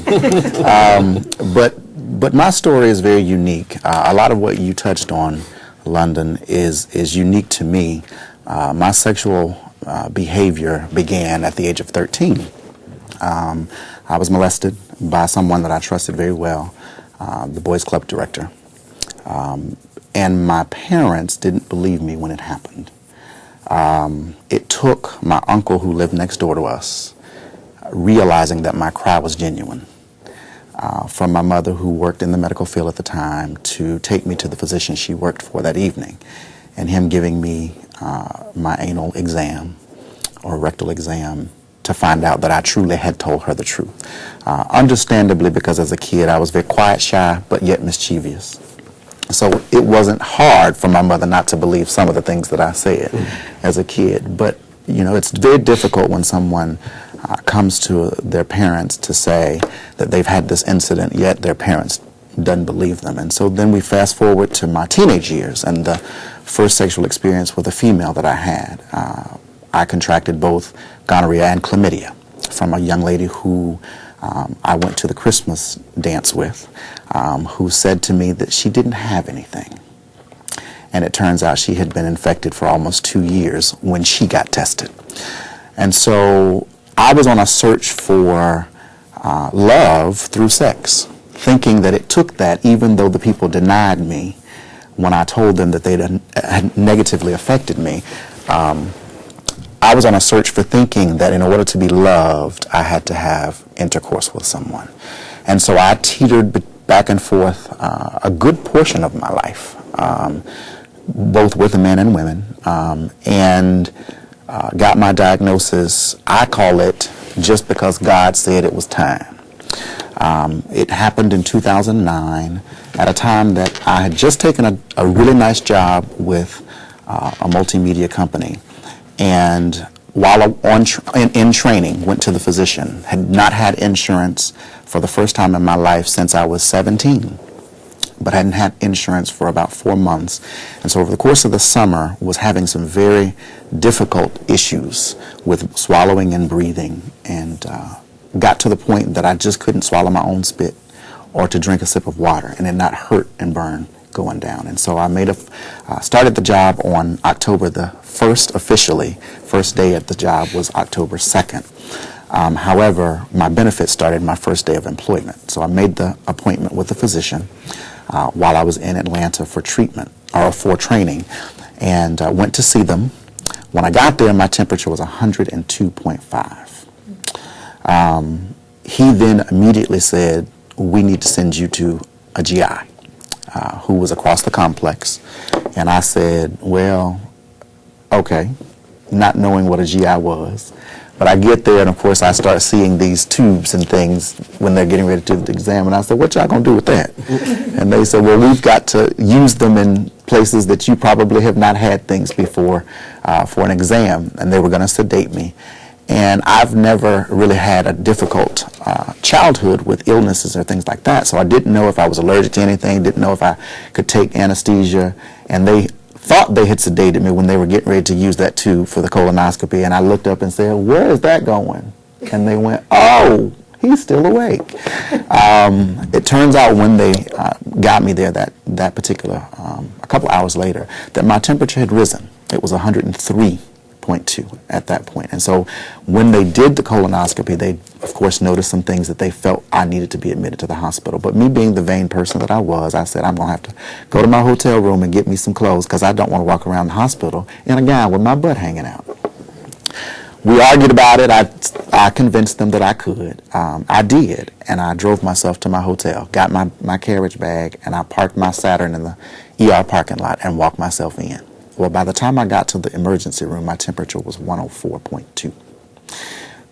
But my story is very unique. A lot of what you touched on, London, is unique to me. My sexual behavior began at the age of 13. I was molested by someone that I trusted very well. The boys club director. And my parents didn't believe me when it happened. It took my uncle who lived next door to us realizing that my cry was genuine, from my mother who worked in the medical field at the time to take me to the physician she worked for that evening, and him giving me my anal exam or rectal exam to find out that I truly had told her the truth. Understandably, because as a kid I was very quiet, shy, but yet mischievous. So it wasn't hard for my mother not to believe some of the things that I said as a kid. But, it's very difficult when someone comes to their parents to say that they've had this incident, yet their parents doesn't believe them. And so then we fast forward to my teenage years and the first sexual experience with a female that I had. I contracted both gonorrhea and chlamydia from a young lady who I went to the Christmas dance with, who said to me that she didn't have anything. And it turns out she had been infected for almost 2 years when she got tested. And so I was on a search for love through sex, thinking that it took that, even though the people denied me when I told them that they had negatively affected me. I was on a search for thinking that in order to be loved, I had to have intercourse with someone. And so I teetered back and forth a good portion of my life, both with men and women, and got my diagnosis. I call it just because God said it was time. It happened in 2009 at a time that I had just taken a really nice job with a multimedia company. And while in training, went to the physician, had not had insurance for the first time in my life since I was 17, but hadn't had insurance for about 4 months. And so over the course of the summer, was having some very difficult issues with swallowing and breathing, and got to the point that I just couldn't swallow my own spit or to drink a sip of water, and it not hurt and burn going down. And so I started the job on October the 1st officially. First day at the job was October 2nd. However, my benefits started my first day of employment. So I made the appointment with the physician while I was in Atlanta for treatment, or for training, and went to see them. When I got there, my temperature was 102.5. He then immediately said, "We need to send you to a GI." Who was across the complex. And I said, well, okay, not knowing what a GI was. But I get there, and of course I start seeing these tubes and things when they're getting ready to do the exam. And I said, what y'all gonna do with that? And they said, well, we've got to use them in places that you probably have not had things before for an exam, and they were going to sedate me. And I've never really had a difficult childhood with illnesses or things like that, so I didn't know if I was allergic to anything, didn't know if I could take anesthesia, and they thought they had sedated me when they were getting ready to use that tube for the colonoscopy, and I looked up and said, "Where is that going?" And they went, "Oh, he's still awake." It turns out when they got me there that particular, a couple hours later, that my temperature had risen. It was 103.2 at that point. And so when they did the colonoscopy, they, of course, noticed some things that they felt I needed to be admitted to the hospital. But me being the vain person that I was, I said, I'm going to have to go to my hotel room and get me some clothes because I don't want to walk around the hospital in a gown with my butt hanging out. We argued about it. I convinced them that I could. I did, and I drove myself to my hotel, got my carriage bag, and I parked my Saturn in the ER parking lot and walked myself in. Well, by the time I got to the emergency room, my temperature was 104.2.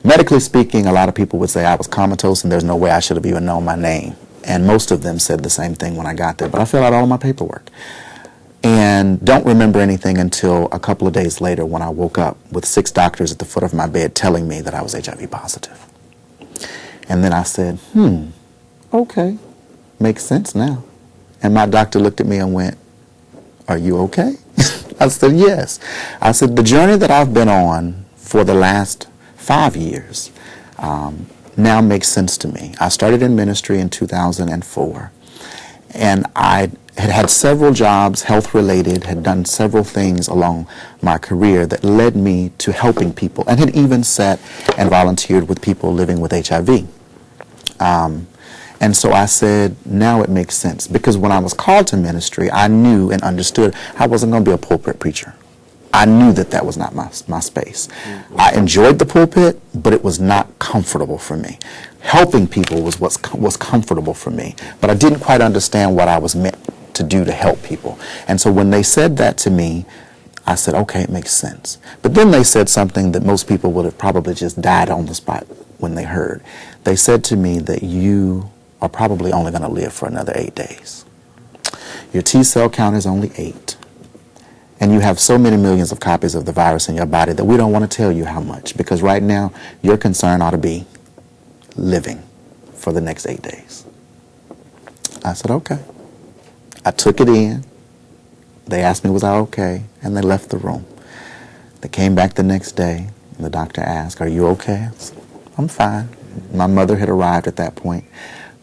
Medically speaking, a lot of people would say I was comatose and there's no way I should have even known my name. And most of them said the same thing when I got there, but I filled out all of my paperwork. And don't remember anything until a couple of days later when I woke up with 6 doctors at the foot of my bed telling me that I was HIV positive. And then I said, okay, makes sense now. And my doctor looked at me and went, "Are you okay?" I said, "Yes." I said, "The journey that I've been on for the last 5 years now makes sense to me. I started in ministry in 2004, and I had several jobs, health-related, had done several things along my career that led me to helping people, and had even sat and volunteered with people living with HIV. And so I said, now it makes sense. Because when I was called to ministry, I knew and understood I wasn't going to be a pulpit preacher. I knew that that was not my space. Mm-hmm. I enjoyed the pulpit, but it was not comfortable for me. Helping people was was comfortable for me, but I didn't quite understand what I was meant to do to help people. And so when they said that to me, I said, okay, it makes sense. But then they said something that most people would have probably just died on the spot when they heard. They said to me that you are probably only going to live for another 8 days. Your T-cell count is only 8. And you have so many millions of copies of the virus in your body that we don't want to tell you how much, because right now your concern ought to be living for the next 8 days. I said, okay. I took it in. They asked me was I okay, and they left the room. They came back the next day, and the doctor asked, are you okay? I said, I'm fine. My mother had arrived at that point.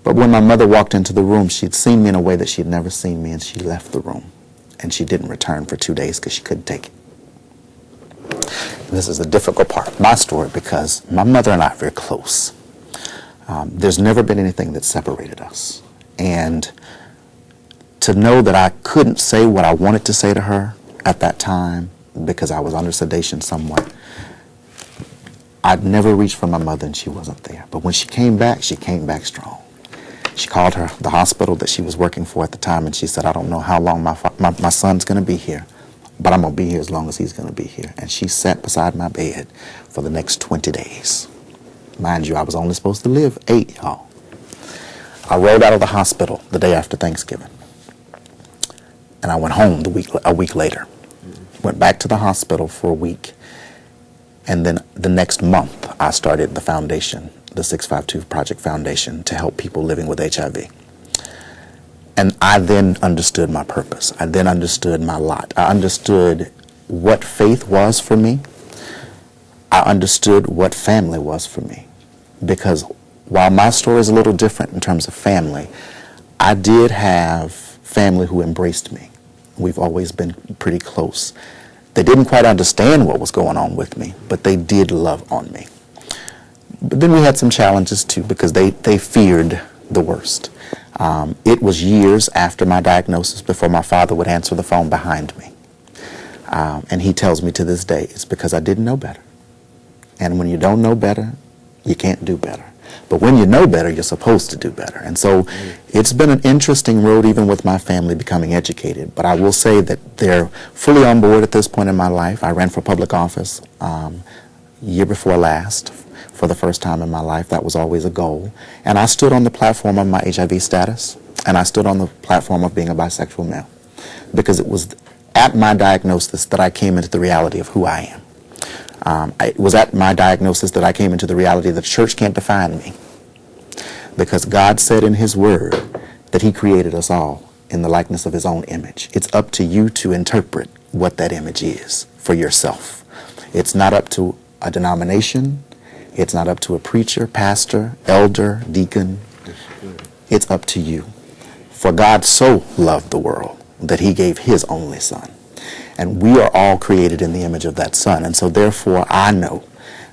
But when my mother walked into the room, she'd seen me in a way that she'd never seen me, and she left the room. And she didn't return for 2 days because she couldn't take it. And this is the difficult part of my story, because my mother and I are very close. There's never been anything that separated us. And to know that I couldn't say what I wanted to say to her at that time because I was under sedation somewhat, I'd never reached for my mother and she wasn't there. But when she came back strong. She called the hospital that she was working for at the time, and she said, I don't know how long my son's going to be here, but I'm going to be here as long as he's going to be here. And she sat beside my bed for the next 20 days. Mind you, I was only supposed to live 8, y'all. I rolled out of the hospital the day after Thanksgiving, and I went home a week later. Went back to the hospital for a week, and then the next month I started the foundation, the 652 Project Foundation, to help people living with HIV. And I then understood my purpose. I then understood my lot. I understood what faith was for me. I understood what family was for me. Because while my story is a little different in terms of family, I did have family who embraced me. We've always been pretty close. They didn't quite understand what was going on with me, but they did love on me. But then we had some challenges too, because they feared the worst. It was years after my diagnosis before my father would answer the phone behind me. And he tells me to this day, it's because I didn't know better. And when you don't know better, you can't do better. But when you know better, you're supposed to do better. And so it's been an interesting road, even with my family becoming educated. But I will say that they're fully on board at this point in my life. I ran for public office year before last. For the first time in my life. That was always a goal. And I stood on the platform of my HIV status, and I stood on the platform of being a bisexual male. because it was at my diagnosis that I came into the reality of who I am. It was at my diagnosis that I came into the reality that the church can't define me, because God said in his word that he created us all in the likeness of his own image. It's up to you to interpret what that image is for yourself. It's not up to a denomination. It's not up to a preacher, pastor, elder, deacon. It's up to you. For God so loved the world that he gave his only son. And we are all created in the image of that son. And so therefore I know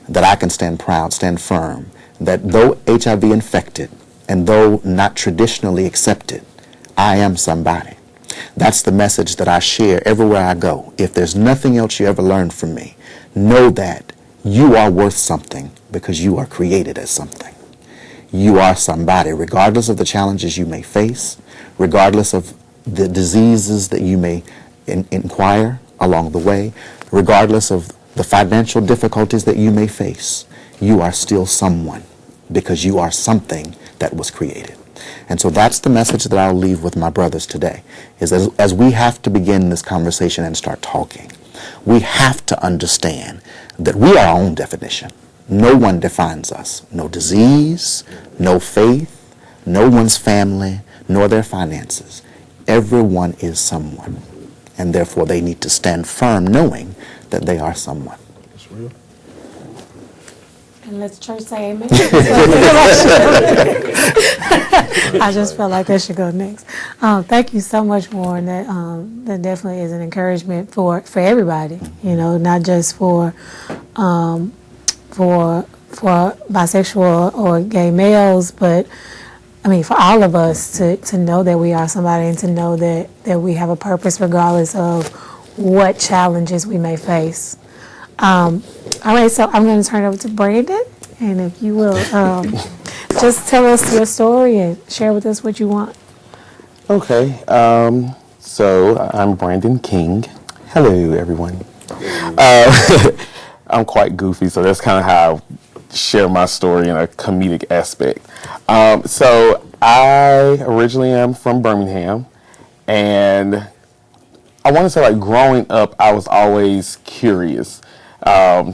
that I can stand proud, stand firm, that though HIV infected and though not traditionally accepted, I am somebody. That's the message that I share everywhere I go. If there's nothing else you ever learned from me, know that you are worth something because you are created as something. You are somebody, regardless of the challenges you may face, regardless of the diseases that you may inquire along the way, regardless of the financial difficulties that you may face. You are still someone because you are something that was created. And so that's the message that I'll leave with my brothers today, is as we have to begin this conversation and start talking, we have to understand that we are our own definition. No one defines us. No disease, no faith, no one's family, nor their finances. Everyone is someone, and therefore they need to stand firm knowing that they are someone. That's real. And let's church say amen. I just felt like that should go next. Thank you so much, Warren. That definitely is an encouragement for everybody. You know, not just for bisexual or gay males, but I mean for all of us to know that we are somebody and to know that we have a purpose regardless of what challenges we may face. All right, so I'm going to turn it over to Brandon, and if you will just tell us your story and share with us what you want. Okay, so I'm Brandon King. Hello, everyone. I'm quite goofy, so that's kind of how I share my story in a comedic aspect. So I originally am from Birmingham, and I want to say, like, growing up, I was always curious,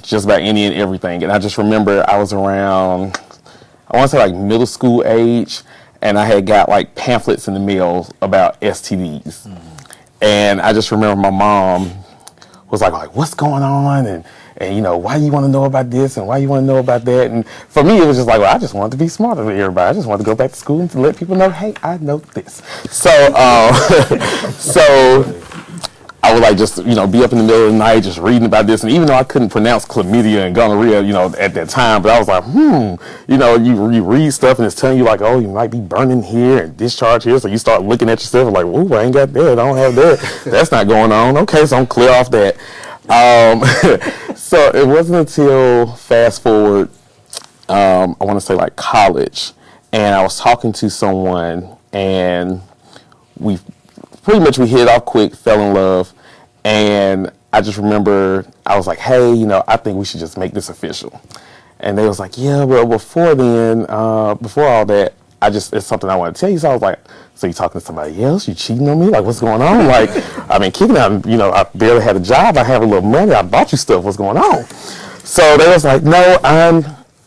just about any and everything. And I just remember I was around, I want to say, like, middle school age, and I had got, like, pamphlets in the mail about STDs. Mm-hmm. And I just remember my mom was like, what's going on? And you know, why do you want to know about this and why you want to know about that? And for me, it was just like, well, I just wanted to be smarter than everybody. I just wanted to go back to school and to let people know, hey, I know this. So, so I would like just, you know, be up in the middle of the night just reading about this. And even though I couldn't pronounce chlamydia and gonorrhea, you know, at that time, but I was like, you know, you read stuff and it's telling you like, oh, you might be burning here and discharge here. So you start looking at yourself and like, ooh, I ain't got that. I don't have that. That's not going on. Okay, so I'm clear off that. So it wasn't until fast forward, I want to say like college, and I was talking to someone and we hit it off quick, fell in love, and I just remember I was like, hey, you know, I think we should just make this official. And they was like, yeah, well, before then, before all that, it's something I want to tell you. So I was like, so you talking to somebody else? You cheating on me? Like, what's going on? Like, I've been kicking out, you know, I barely had a job. I have a little money. I bought you stuff. What's going on? So they was like, no,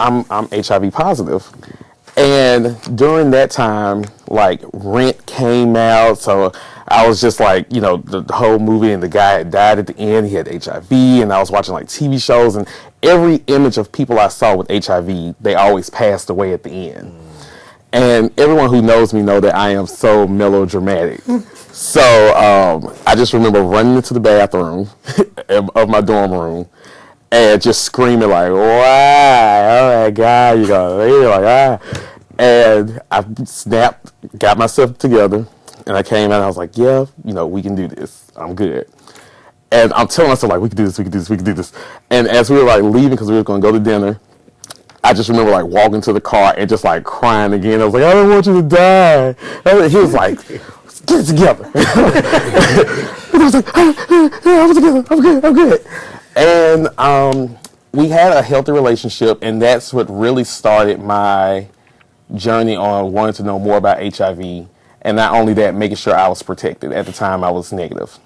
I'm HIV positive. And during that time, like, Rent came out. So I was just like, you know, the whole movie, and the guy had died at the end. He had HIV, and I was watching like TV shows, and every image of people I saw with HIV, they always passed away at the end. And everyone who knows me know that I am so melodramatic. So I just remember running into the bathroom of my dorm room and just screaming like, why? Oh my God, you know, like, ah. And I snapped, got myself together, and I came out and I was like, yeah, you know, we can do this. I'm good. And I'm telling myself like, we can do this, we can do this, we can do this. And as we were like leaving, because we were going to go to dinner, I just remember like walking to the car and just like crying again. I was like, I don't want you to die. And he was like, get it together. And I was like, I'm together, I'm good, I'm good. And we had a healthy relationship, and that's what really started my journey on wanting to know more about HIV And not only that, making sure I was protected. At the time, I was negative.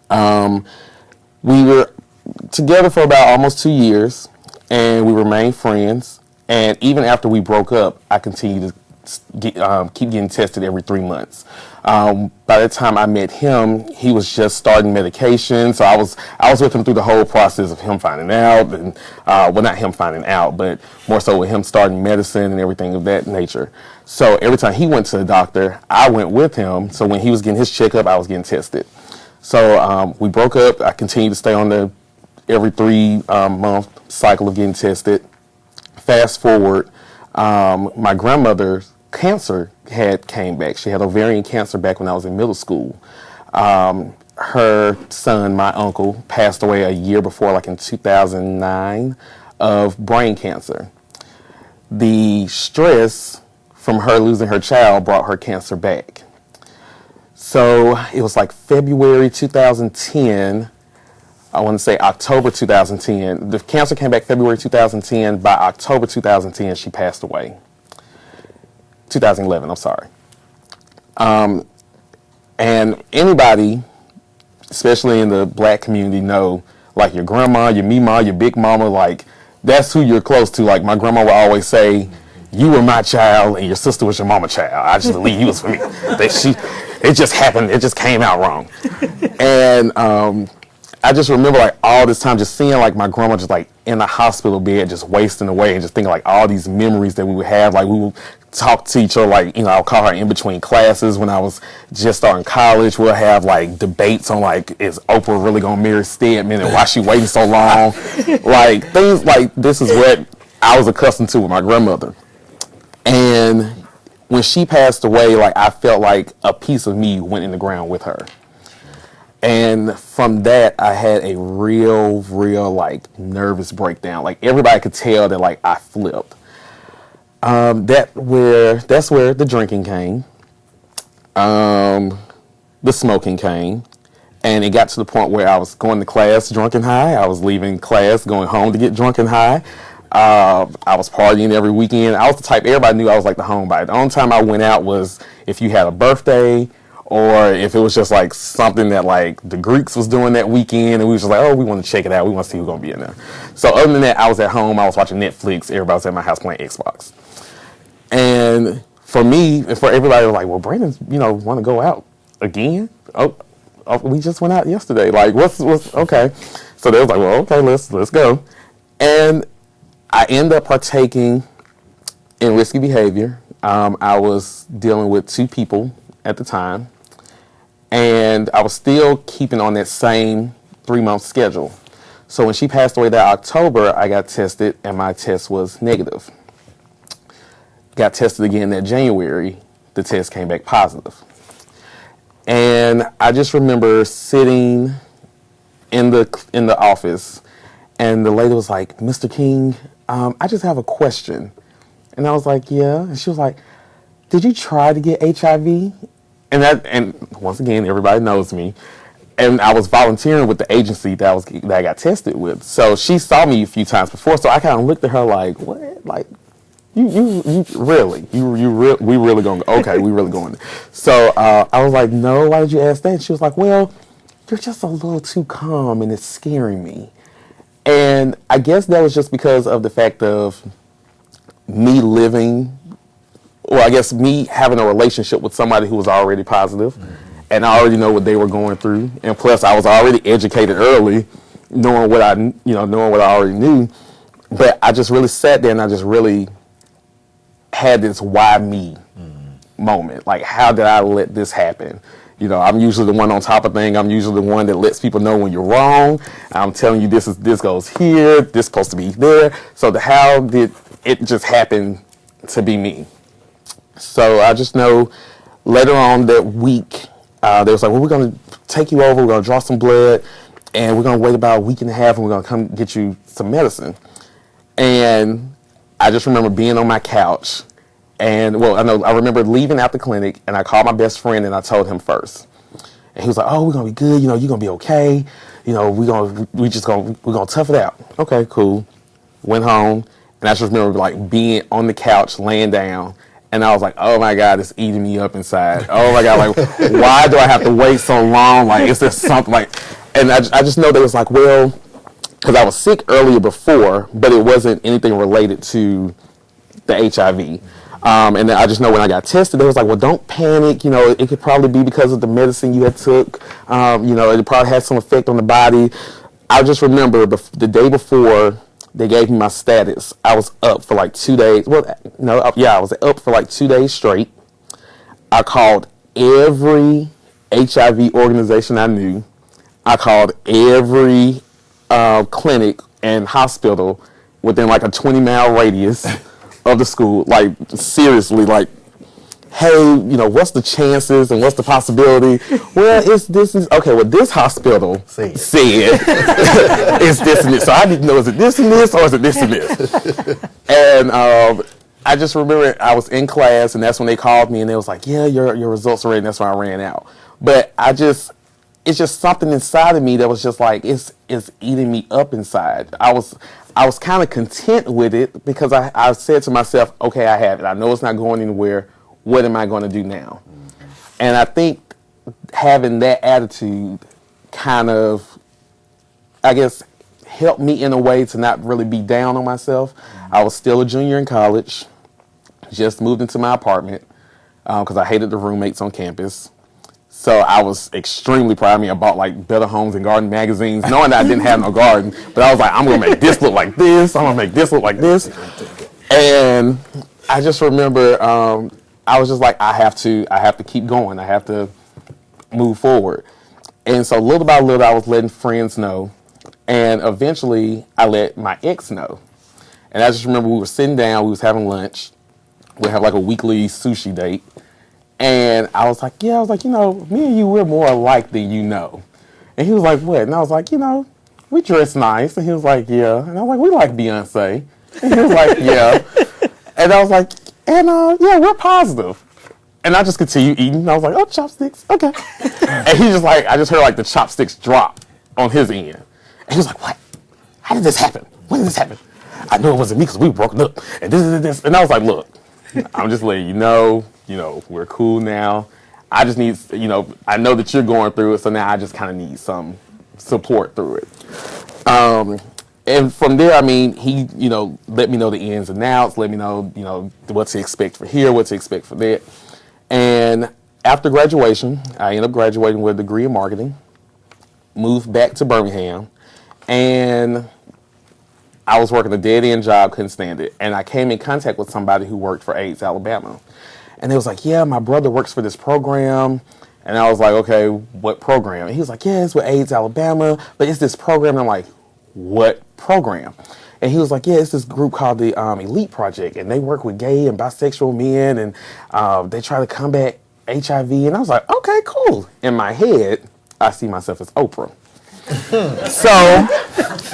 We were together for about almost 2 years, and we remained friends. And even after we broke up, I continued to keep getting tested every 3 months. By the time I met him, he was just starting medication, so I was with him through the whole process of him finding out, and well, not him finding out, but more so with him starting medicine and everything of that nature. So every time he went to the doctor, I went with him. So when he was getting his checkup, I was getting tested. So we broke up. I continued to stay on the every 3 month cycle of getting tested. Fast forward, my grandmother's cancer came back. She had ovarian cancer back when I was in middle school. Her son, my uncle, passed away a year before, like in 2009, of brain cancer. The stress from her losing her child brought her cancer back. So it was like February 2010. I want to say October 2010. The cancer came back February 2010. By October 2010, she passed away. 2011, I'm sorry. And anybody, especially in the black community, know, like your grandma, your mima, your big mama, like that's who you're close to. Like my grandma would always say, you were my child and your sister was your mama child. I just believe you was for me. It just happened. It just came out wrong. And I just remember like all this time just seeing like my grandma just like in the hospital bed just wasting away, and just thinking like all these memories that we would have. Like we would talk to each other, like, you know, I'll call her in between classes when I was just starting college. We'll have like debates on like, is Oprah really gonna marry Stedman and why she waiting so long? Like things like this is what I was accustomed to with my grandmother. And when she passed away, like I felt like a piece of me went in the ground with her. And from that, I had a real like nervous breakdown. Like everybody could tell that like I flipped. That's where the drinking came, the smoking came, and it got to the point where I was going to class drunk and high. I was leaving class, going home to get drunk and high. I was partying every weekend. I was the type, everybody knew I was like the homebody. The only time I went out was if you had a birthday, or if it was just like something that like the Greeks was doing that weekend, and we was just like, oh, we want to check it out. We want to see who's going to be in there. So other than that, I was at home. I was watching Netflix. Everybody was at my house playing Xbox. And for me, and for everybody, was like, well, Brandon's, you know, want to go out again? Oh, we just went out yesterday. Like, what's okay? So they was like, well, okay, let's go. And I end up partaking in risky behavior. I was dealing with 2 people at the time, and I was still keeping on that same 3-month schedule. So when she passed away that October, I got tested, and my test was negative. Got tested again that January, the test came back positive. And I just remember sitting in the office, and the lady was like, Mr. King, I just have a question. And I was like, yeah. And she was like, did you try to get HIV? And once again, everybody knows me. And I was volunteering with the agency that I got tested with. So she saw me a few times before, so I kind of looked at her like, what? Like, you really? We really going to go? Okay, we really going. So I was like, no, why did you ask that? And she was like, well, you're just a little too calm and it's scaring me. And I guess that was just because of the fact of me living, or I guess me having a relationship with somebody who was already positive, and I already know what they were going through. And plus I was already educated early, knowing what I already knew. But I just really sat there and I just really had this why me moment. Like, how did I let this happen? You know, I'm usually the one on top of things. I'm usually the one that lets people know when you're wrong. I'm telling you this goes here, this supposed to be there. So how did it just happen to be me? So I just know later on that week, they was like, well, we're going to take you over, we're going to draw some blood, and we're going to wait about a week and a half, and we're going to come get you some medicine. And I just remember being on my couch, and I remember leaving out the clinic, and I called my best friend and I told him first. And he was like, oh, we're gonna be good, you know, you're gonna be okay. You know, we're gonna tough it out. Okay, cool. Went home, and I just remember like being on the couch, laying down, And I was like, oh my God, it's eating me up inside. Oh my God, like, why do I have to wait so long? Like, is there something like, and I just know that it was like, well, because I was sick earlier before, but it wasn't anything related to the HIV. And then I just know when I got tested, they was like, well, don't panic. You know, it could probably be because of the medicine you had took. You know, it probably had some effect on the body. I just remember the day before they gave me my status, I was up for like 2 days. Well, no, I was up for like 2 days straight. I called every HIV organization I knew. I called every clinic and hospital within like a 20-mile radius of the school. Like, seriously, like, hey, you know, what's the chances and what's the possibility? Well, okay, well, this hospital said it's this and this. So I need to know, is it this and this or is it this and this? And I just remember I was in class and that's when they called me and they was like, yeah, your results are ready, and that's when I ran out. But it's just something inside of me that was just like, it's eating me up inside. I was kind of content with it because I said to myself, okay, I have it. I know it's not going anywhere. What am I going to do now? And I think having that attitude kind of, I guess, helped me in a way to not really be down on myself. I was still a junior in college, just moved into my apartment because I hated the roommates on campus. So I was extremely proud of me. I bought like Better Homes and Garden magazines, knowing that I didn't have no garden. But I was like, I'm going to make this look like this. I'm going to make this look like this. And I just remember I was just like, I have to keep going. I have to move forward. And so little by little, I was letting friends know. And eventually, I let my ex know. And I just remember we were sitting down. We was having lunch. We have like a weekly sushi date. And I was like, you know, me and you, we're more alike than you know. And he was like, what? And I was like, you know, we dress nice. And he was like, yeah. And I was like, we like Beyonce. And he was like, yeah. And I was like, yeah, we're positive. And I just continued eating. And I was like, oh, chopsticks. Okay. And he just like, I just heard like the chopsticks drop on his end. And he was like, what? How did this happen? When did this happen? I knew it wasn't me because we were broken up. And this and this. And I was like, look, I'm just letting you know, we're cool now. I just need, I know that you're going through it, so now I just kind of need some support through it. And from there, I mean, he, let me know the ins and outs, let me know, what to expect for here, what to expect for that. And after graduation, I ended up graduating with a degree in marketing, moved back to Birmingham, and I was working a dead-end job, couldn't stand it. And I came in contact with somebody who worked for AIDS Alabama. And they was like, yeah, my brother works for this program. And I was like, okay, what program? And he was like, yeah, it's with AIDS Alabama, but it's this program. And I'm like, what program? And he was like, yeah, it's this group called the Elite Project. And they work with gay and bisexual men. And they try to combat HIV. And I was like, okay, cool. In my head, I see myself as Oprah. So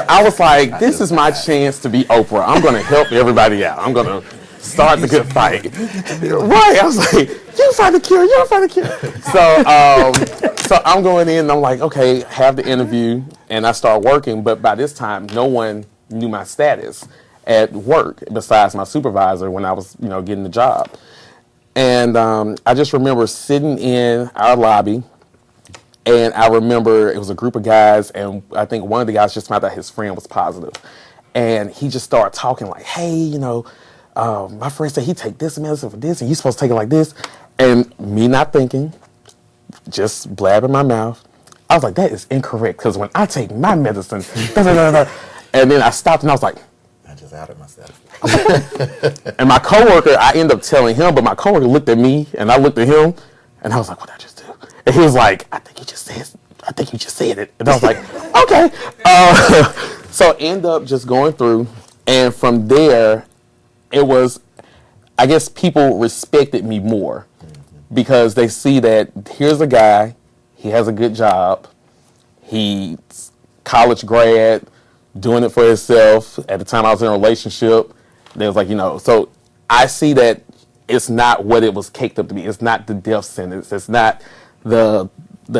I was like, this is my chance to be Oprah. I'm going to help everybody out. I'm going to start the good fight. Right. I was like, you fight the cure. You fight the cure. So I'm going in and I'm like, okay, have the interview. And I start working. But by this time, no one knew my status at work besides my supervisor when I was, getting the job. And I just remember sitting in our lobby. And I remember it was a group of guys, and I think one of the guys just found out his friend was positive. And he just started talking like, hey, my friend said he take this medicine for this, and you're supposed to take it like this. And me not thinking, just blabbing my mouth, I was like, that is incorrect, because when I take my medicine, and then I stopped, and I was like, I just outed myself. And my coworker, I ended up telling him, but my coworker looked at me, and I looked at him, and I was like, what did I just do? And he was like, I think you just said it. And I was like, okay. So end up just going through. And from there, it was, I guess people respected me more because they see that here's a guy, he has a good job, he's college grad, doing it for himself. At the time I was in a relationship, they was like, so I see that it's not what it was caked up to be. It's not the death sentence. It's not the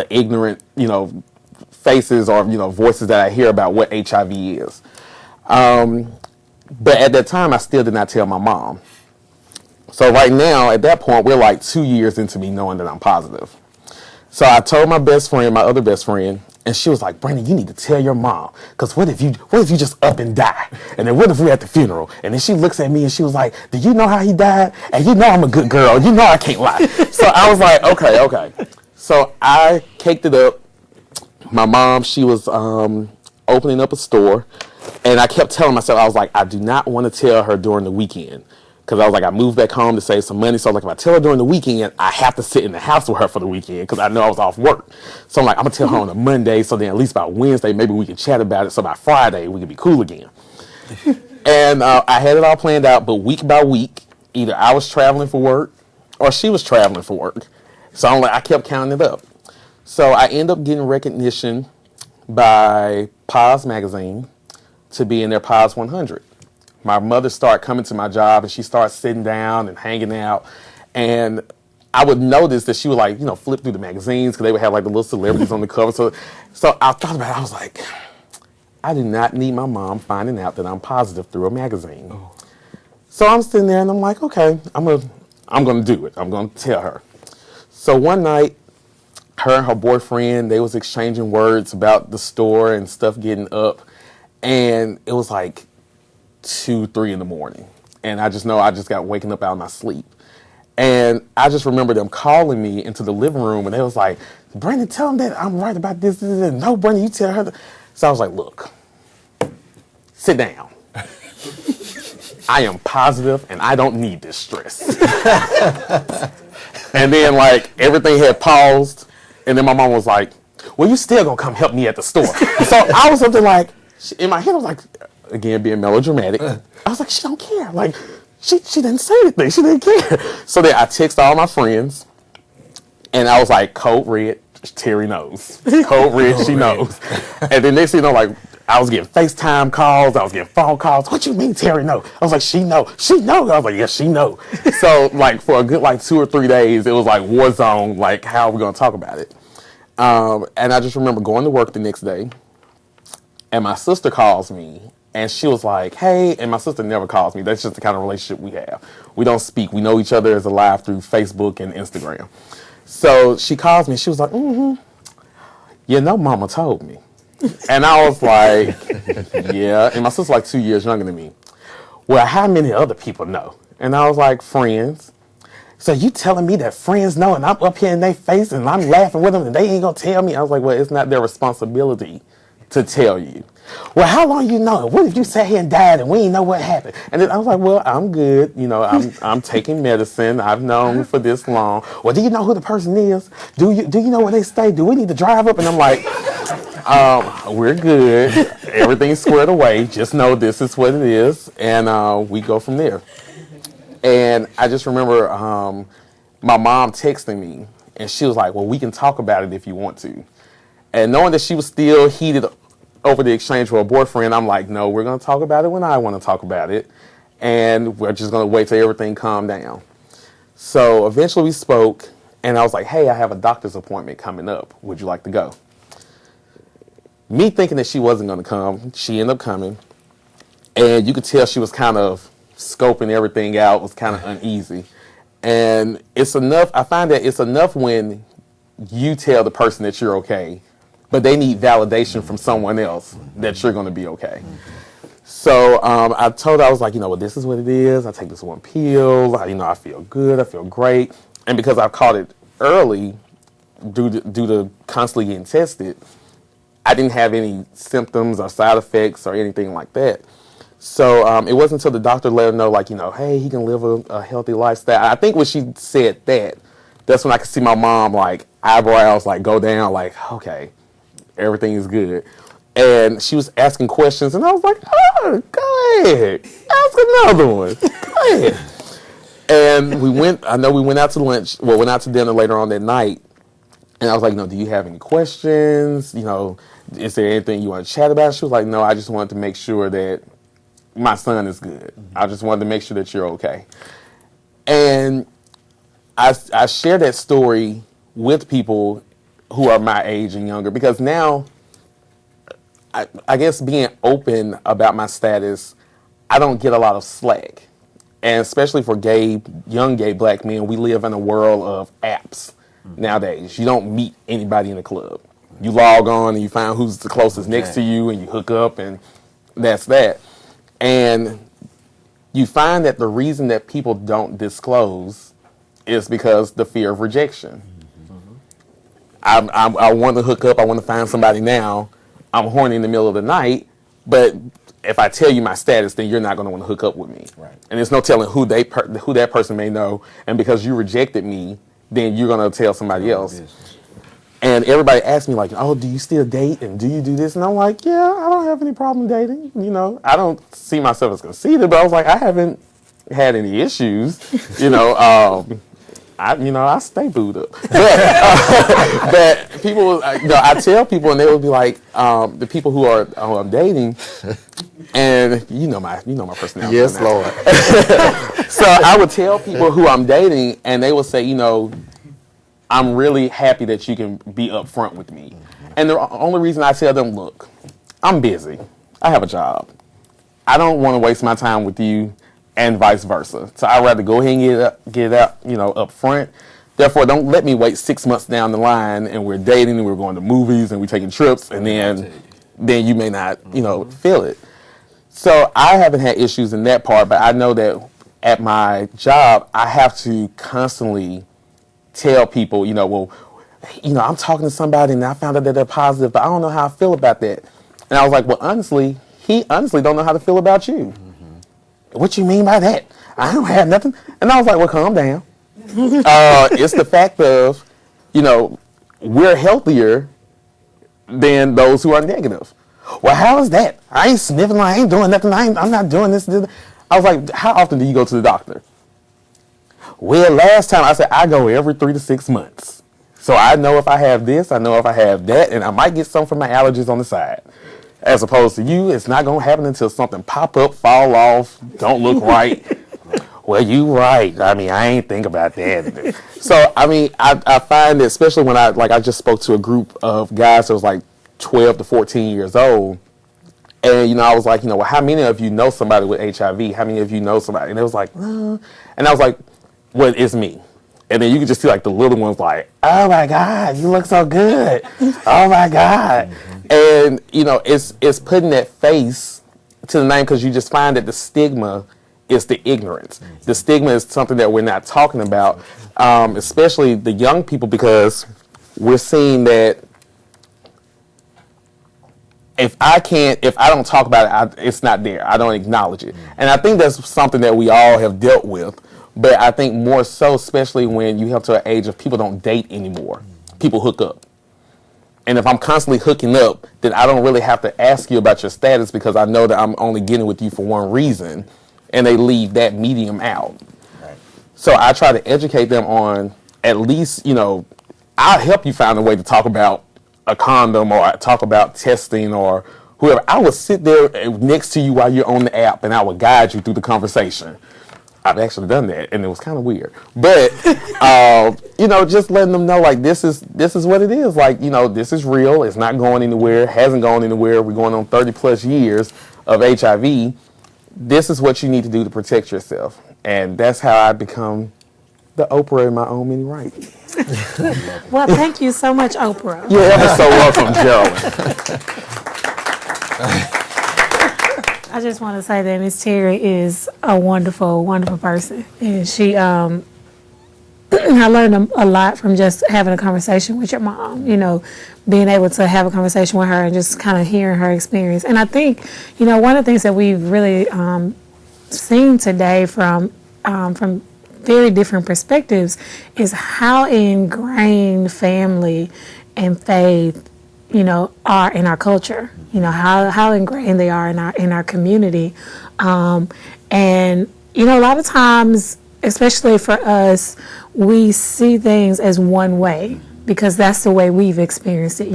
ignorant, faces or, voices that I hear about what HIV is. But at that time, I still did not tell my mom. So right now, at that point, we're like 2 years into me knowing that I'm positive. So I told my best friend, my other best friend, and she was like, Brandon, you need to tell your mom. Because what if you just up and die? And then what if we're at the funeral? And then she looks at me and she was like, do you know how he died? And you know I'm a good girl. You know I can't lie. So I was like, okay. So I caked it up. My mom, she was opening up a store. And I kept telling myself, I was like, I do not want to tell her during the weekend. Because I was like, I moved back home to save some money. So I was like, if I tell her during the weekend, I have to sit in the house with her for the weekend because I know I was off work. So I'm like, I'm going to tell her on a Monday. So then at least by Wednesday, maybe we can chat about it. So by Friday, we can be cool again. And I had it all planned out. But week by week, either I was traveling for work or she was traveling for work. So I'm like, I kept counting it up. So I ended up getting recognition by Paz Magazine to be in their Paz 100. My mother started coming to my job and she started sitting down and hanging out. And I would notice that she would like, flip through the magazines because they would have like the little celebrities on the cover. So I thought about it. I was like, I do not need my mom finding out that I'm positive through a magazine. Oh. So I'm sitting there and I'm like, okay, I'm going to do it. I'm going to tell her. So one night, her and her boyfriend, they was exchanging words about the store and stuff getting up. And it was like 2, 3 in the morning. And I just know I just got waking up out of my sleep. And I just remember them calling me into the living room and they was like, Brandon, tell them that I'm right about this. No, Brandon, you tell her. So I was like, look, sit down. I am positive and I don't need this stress. And then like everything had paused. And then my mom was like, well, you still gonna come help me at the store. So I was something like, in my head, I was like, again, being melodramatic. I was like, she don't care. Like, she didn't say anything. She didn't care. So then I texted all my friends, and I was like, code red, Terry knows. Code red, she knows. And then next thing you know, like, I was getting FaceTime calls. I was getting phone calls. What you mean, Terry knows? I was like, she know. She know. I was like, yes, she know. So, like, for a good, 2 or 3 days, it was like war zone, like, how are we going to talk about it? And I just remember going to work the next day, and my sister calls me, and she was like, hey, and my sister never calls me. That's just the kind of relationship we have. We don't speak. We know each other as alive through Facebook and Instagram. So she calls me, and she was like, Mama told me. And I was like, yeah. And my sister's like 2 years younger than me. Well, how many other people know? And I was like, friends. So you telling me that friends know, and I'm up here in their face, and I'm laughing with them, and they ain't going to tell me? I was like, well, it's not their responsibility to tell you. Well, how long you know? What if you sat here and died and we ain't know what happened? And then I was like, well, I'm good. I'm taking medicine. I've known for this long. Well, do you know who the person is? Do you know where they stay? Do we need to drive up? And I'm like, we're good. Everything's squared away. Just know this is what it is. And we go from there. And I just remember my mom texting me, and she was like, well, we can talk about it if you want to. And knowing that she was still heated over the exchange with her boyfriend, I'm like, no, we're going to talk about it when I want to talk about it. And we're just going to wait till everything calmed down. So eventually we spoke, and I was like, hey, I have a doctor's appointment coming up. Would you like to go? Me thinking that she wasn't going to come, she ended up coming. And you could tell she was kind of scoping everything out, was kind of uneasy. And it's enough, I find that it's enough when you tell the person that you're okay, but they need validation from someone else that you're going to be okay. So I told her, I was like, well, this is what it is. I take this one pill. I feel good. I feel great. And because I caught it early, due to constantly getting tested, I didn't have any symptoms or side effects or anything like that. So it wasn't until the doctor let her know, hey, he can live a healthy lifestyle. I think when she said that, that's when I could see my mom, eyebrows, go down, okay, everything is good. And she was asking questions, and I was like, oh, go ahead. Ask another one. Go ahead. And we went out to lunch, went out to dinner later on that night. And I was like, do you have any questions? Is there anything you want to chat about? She was like, no, I just wanted to make sure that my son is good. I just wanted to make sure that you're okay. And I share that story with people who are my age and younger because now, I guess being open about my status, I don't get a lot of slack. And especially for young gay black men, we live in a world of apps nowadays. You don't meet anybody in the club. You log on and you find who's the closest next to you, and you hook up, and that's that. And you find that the reason that people don't disclose is because the fear of rejection. I want to hook up. I want to find somebody now. I'm horny in the middle of the night, but if I tell you my status, then you're not going to want to hook up with me. Right. And there's no telling who that person may know. And because you rejected me, then you're going to tell somebody else. And everybody asks me, like, oh, do you still date? And do you do this? And I'm like, yeah, I don't have any problem dating. You know, I don't see myself as conceited, but I was like, I haven't had any issues. You know, I stay booed up. But people, I tell people, and they will be like, the people who I'm dating, and you know my personality. Yes, Lord. So I would tell people who I'm dating, and they will say, I'm really happy that you can be upfront with me. And the only reason I tell them, look, I'm busy. I have a job. I don't want to waste my time with you, and vice versa. So I'd rather go ahead and get it out, up front. Therefore, don't let me wait 6 months down the line and we're dating and we're going to movies and we're taking trips, and then you may not, feel it. So I haven't had issues in that part, but I know that at my job, I have to constantly tell people, I'm talking to somebody and I found out that they're positive, but I don't know how I feel about that. And I was like, well, honestly, he honestly don't know how to feel about you. What you mean by that? I don't have nothing. And I was like, well, calm down. It's the fact of, we're healthier than those who are negative. Well, how is that? I ain't sniffing, I ain't doing nothing, I'm not doing this. I was like, how often do you go to the doctor? Well, last time I said I go every 3 to 6 months. So I know if I have this, I know if I have that, and I might get some from my allergies on the side. As opposed to you, it's not going to happen until something pop up, fall off, don't look right. Well, you right. I mean, I ain't think about that. So, I mean, I find that especially when I just spoke to a group of guys that was like 12 to 14 years old. And, I was like, well, how many of you know somebody with HIV? How many of you know somebody? And it was like, no. And I was like, well, it's me. And then you can just see like the little ones like, oh my God, you look so good. Oh my God. And, it's putting that face to the name, because you just find that the stigma is the ignorance. The stigma is something that we're not talking about, especially the young people, because we're seeing that if I don't talk about it, it's not there. I don't acknowledge it. And I think that's something that we all have dealt with. But I think more so, especially when you have to an age of people don't date anymore. People hook up. And if I'm constantly hooking up, then I don't really have to ask you about your status, because I know that I'm only getting with you for one reason. And they leave that medium out. Right. So I try to educate them on, at least, I'll help you find a way to talk about a condom, or talk about testing, or whoever. I will sit there next to you while you're on the app, and I will guide you through the conversation. I've actually done that, and it was kind of weird. But, just letting them know, like, this is what it is. Like, this is real. It's not going anywhere. Hasn't gone anywhere. We're going on 30 plus years of HIV. This is what you need to do to protect yourself. And that's how I become the Oprah in my own mini right. Well, thank you so much, Oprah. You're ever so welcome, Geraldine. I just want to say that Miss Terry is a wonderful, wonderful person. And she, I learned a lot from just having a conversation with your mom, being able to have a conversation with her and just kind of hearing her experience. And I think, one of the things that we've really seen today from very different perspectives is how ingrained family and faith are in our culture, how ingrained they are in our community. And, a lot of times, especially for us, we see things as one way because that's the way we've experienced it,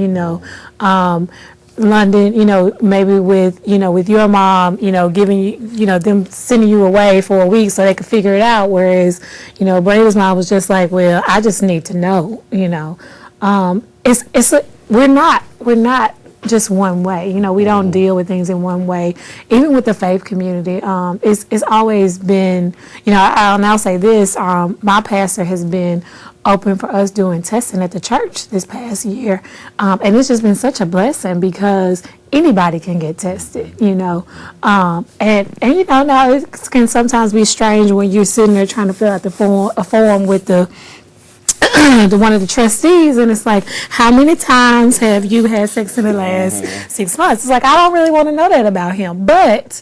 London, maybe with your mom, giving you, them sending you away for a week so they could figure it out. Whereas, Brady's mom was just like, well, I just need to know, we're not just one way. You know, we don't deal with things in one way. Even with the faith community, it's always been, you know, I'll now say this, my pastor has been open for us doing testing at the church this past year. And it's just been such a blessing because anybody can get tested, you know. And you know, now it can sometimes be strange when you're sitting there trying to fill out a form with the one of the trustees, and it's like, how many times have you had sex in the last 6 months? It's like, I don't really want to know that about him, but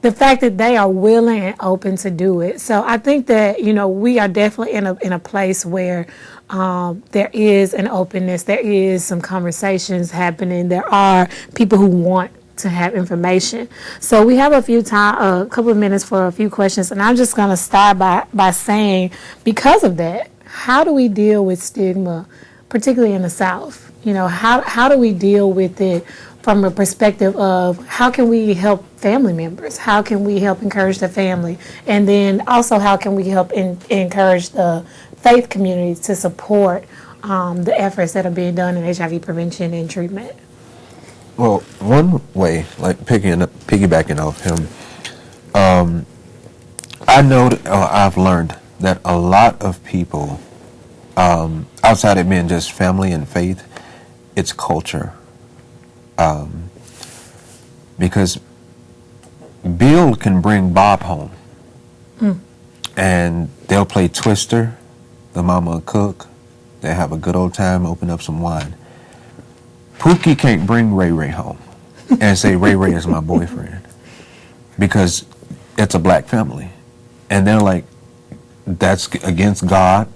the fact that they are willing and open to do it. So I think that, you know, we are definitely in a place where there is an openness, there is some conversations happening, there are people who want to have information. So we have a couple of minutes for a few questions, and I'm just going to start by saying, because of that, how do we deal with stigma, particularly in the South? You know, how do we deal with it from a perspective of how can we help family members? How can we help encourage the family? And then also, how can we help encourage the faith community to support the efforts that are being done in HIV prevention and treatment? Well, one way, like piggybacking off him, I've learned that a lot of people, outside of being just family and faith, it's culture. Because Bill can bring Bob home, and they'll play Twister, the mama will cook, they have a good old time, open up some wine. Pookie can't bring Ray Ray home and say Ray Ray is my boyfriend, because it's a black family. And they're like, that's against God,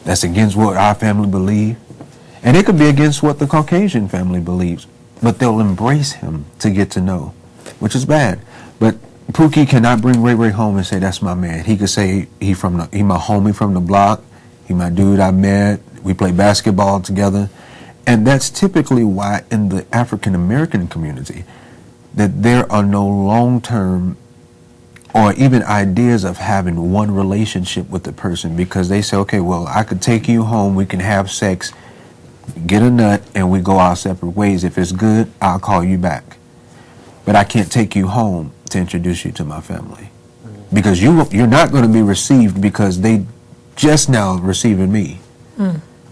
that's against what our family believes, and it could be against what the Caucasian family believes, but they'll embrace him to get to know, which is bad. But Pookie cannot bring Ray Ray home and say, that's my man. He could say, he my homie from the block, he my dude I met, we play basketball together. And that's typically why in the African American community that there are no long-term or even ideas of having one relationship with the person, because they say, okay, well, I could take you home, we can have sex, get a nut, and we go our separate ways. If it's good, I'll call you back. But I can't take you home to introduce you to my family, because you're not going to be received, because they just now receiving me.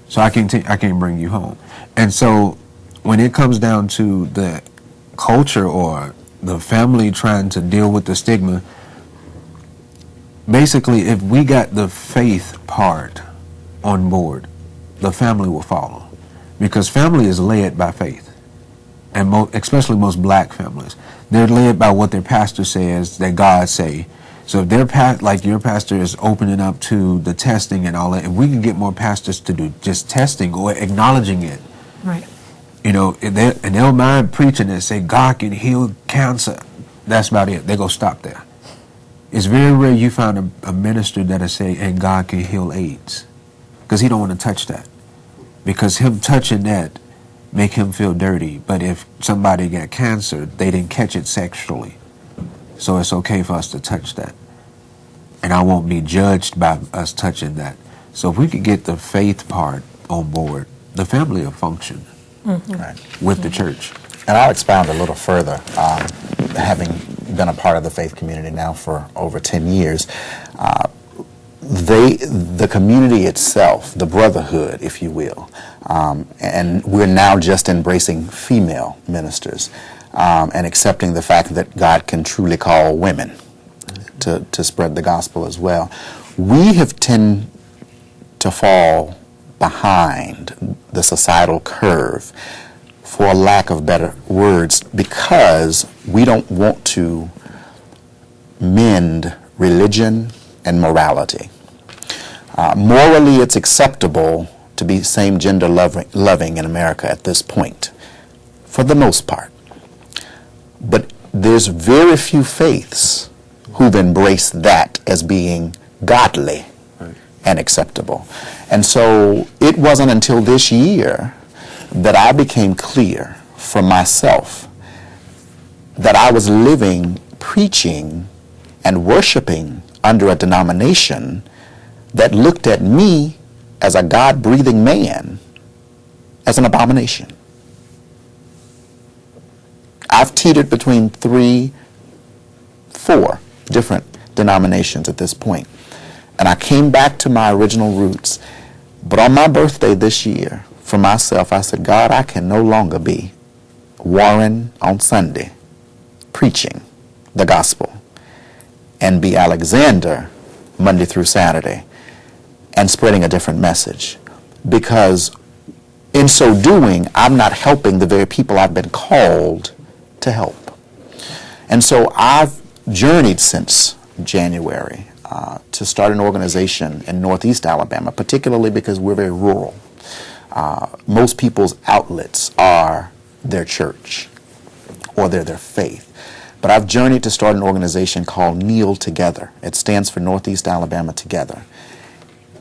So I can't bring you home. And so when it comes down to the culture or the family trying to deal with the stigma, basically, if we got the faith part on board, the family will follow, because family is led by faith, and especially most black families, they're led by what their pastor says that God say. So if like your pastor is opening up to the testing and all that, if we can get more pastors to do just testing or acknowledging it, Right. you know, and they'll mind preaching and say God can heal cancer, that's about it. They're going to stop there. It's very rare you find a minister that'll say, and God can heal AIDS, because he don't want to touch that, because him touching that make him feel dirty. But if somebody got cancer, they didn't catch it sexually, so it's okay for us to touch that, and I won't be judged by us touching that. So if we could get the faith part on board, the family will function with the church. And I'll expound a little further, having been a part of the faith community now for over 10 years. The community itself, the brotherhood, if you will, and we're now just embracing female ministers and accepting the fact that God can truly call women to spread the gospel as well. We have tended to fall behind the societal curve, for lack of better words, because we don't want to mend religion and morality. Morally, it's acceptable to be same-gender loving in America at this point, for the most part. But there's very few faiths who've embraced that as being godly and acceptable. And so it wasn't until this year that I became clear for myself that I was living, preaching, and worshiping under a denomination that looked at me as a God-breathing man as an abomination. I've teetered between 3, 4 different denominations at this point. And I came back to my original roots. But on my birthday this year, for myself, I said, God, I can no longer be Warren on Sunday preaching the gospel and be Alexander Monday through Saturday and spreading a different message. Because in so doing, I'm not helping the very people I've been called to help. And so I've journeyed since January to start an organization in Northeast Alabama, particularly because we're very rural. Most people's outlets are their church or their faith. But I've journeyed to start an organization called Kneel Together. It stands for Northeast Alabama Together.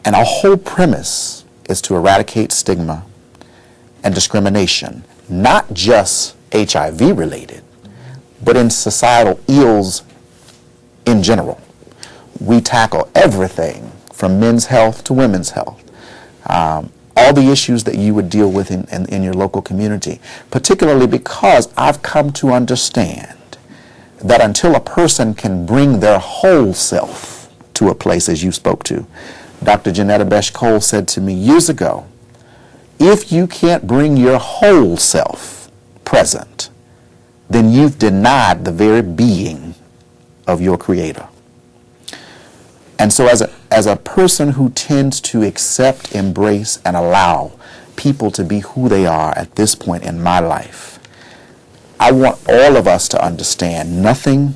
And our whole premise is to eradicate stigma and discrimination, not just HIV related, but in societal ills in general. We tackle everything from men's health to women's health. All the issues that you would deal with in your local community, particularly because I've come to understand that until a person can bring their whole self to a place, as you spoke to, Dr. Janetta Besh Cole said to me years ago, if you can't bring your whole self present, then you've denied the very being of your Creator. And so as a person who tends to accept, embrace, and allow people to be who they are at this point in my life, I want all of us to understand nothing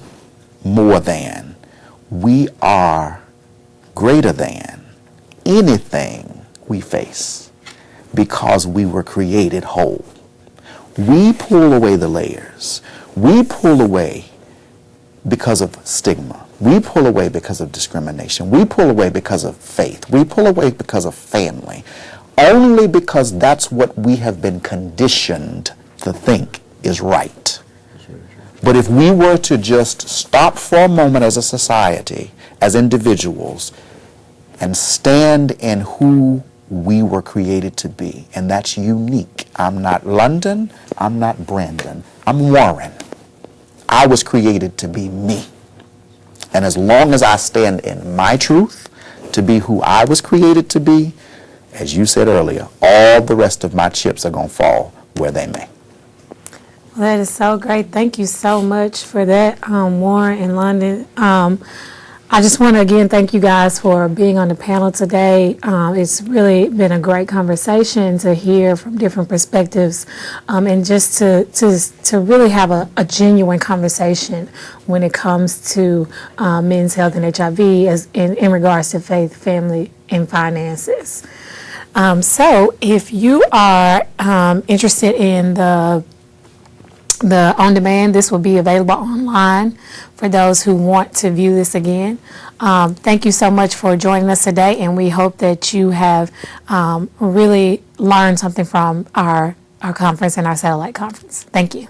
more than we are greater than anything we face because we were created whole. We pull away the layers. We pull away because of stigma. We pull away because of discrimination. We pull away because of faith. We pull away because of family. Only because that's what we have been conditioned to think is right. But if we were to just stop for a moment as a society, as individuals, and stand in who we were created to be, and that's unique. I'm not London, I'm not Brandon, I'm Warren. I was created to be me. And as long as I stand in my truth to be who I was created to be, as you said earlier, all the rest of my chips are going to fall where they may. Well, that is so great. Thank you so much for that, Warren and London. I just want to again thank you guys for being on the panel today. It's really been a great conversation to hear from different perspectives, and just to really have a genuine conversation when it comes to men's health and HIV as in regards to faith, family, and finances. So if you are interested in the on-demand, this will be available online for those who want to view this again. Thank you so much for joining us today, and we hope that you have really learned something from our conference and our satellite conference. Thank you.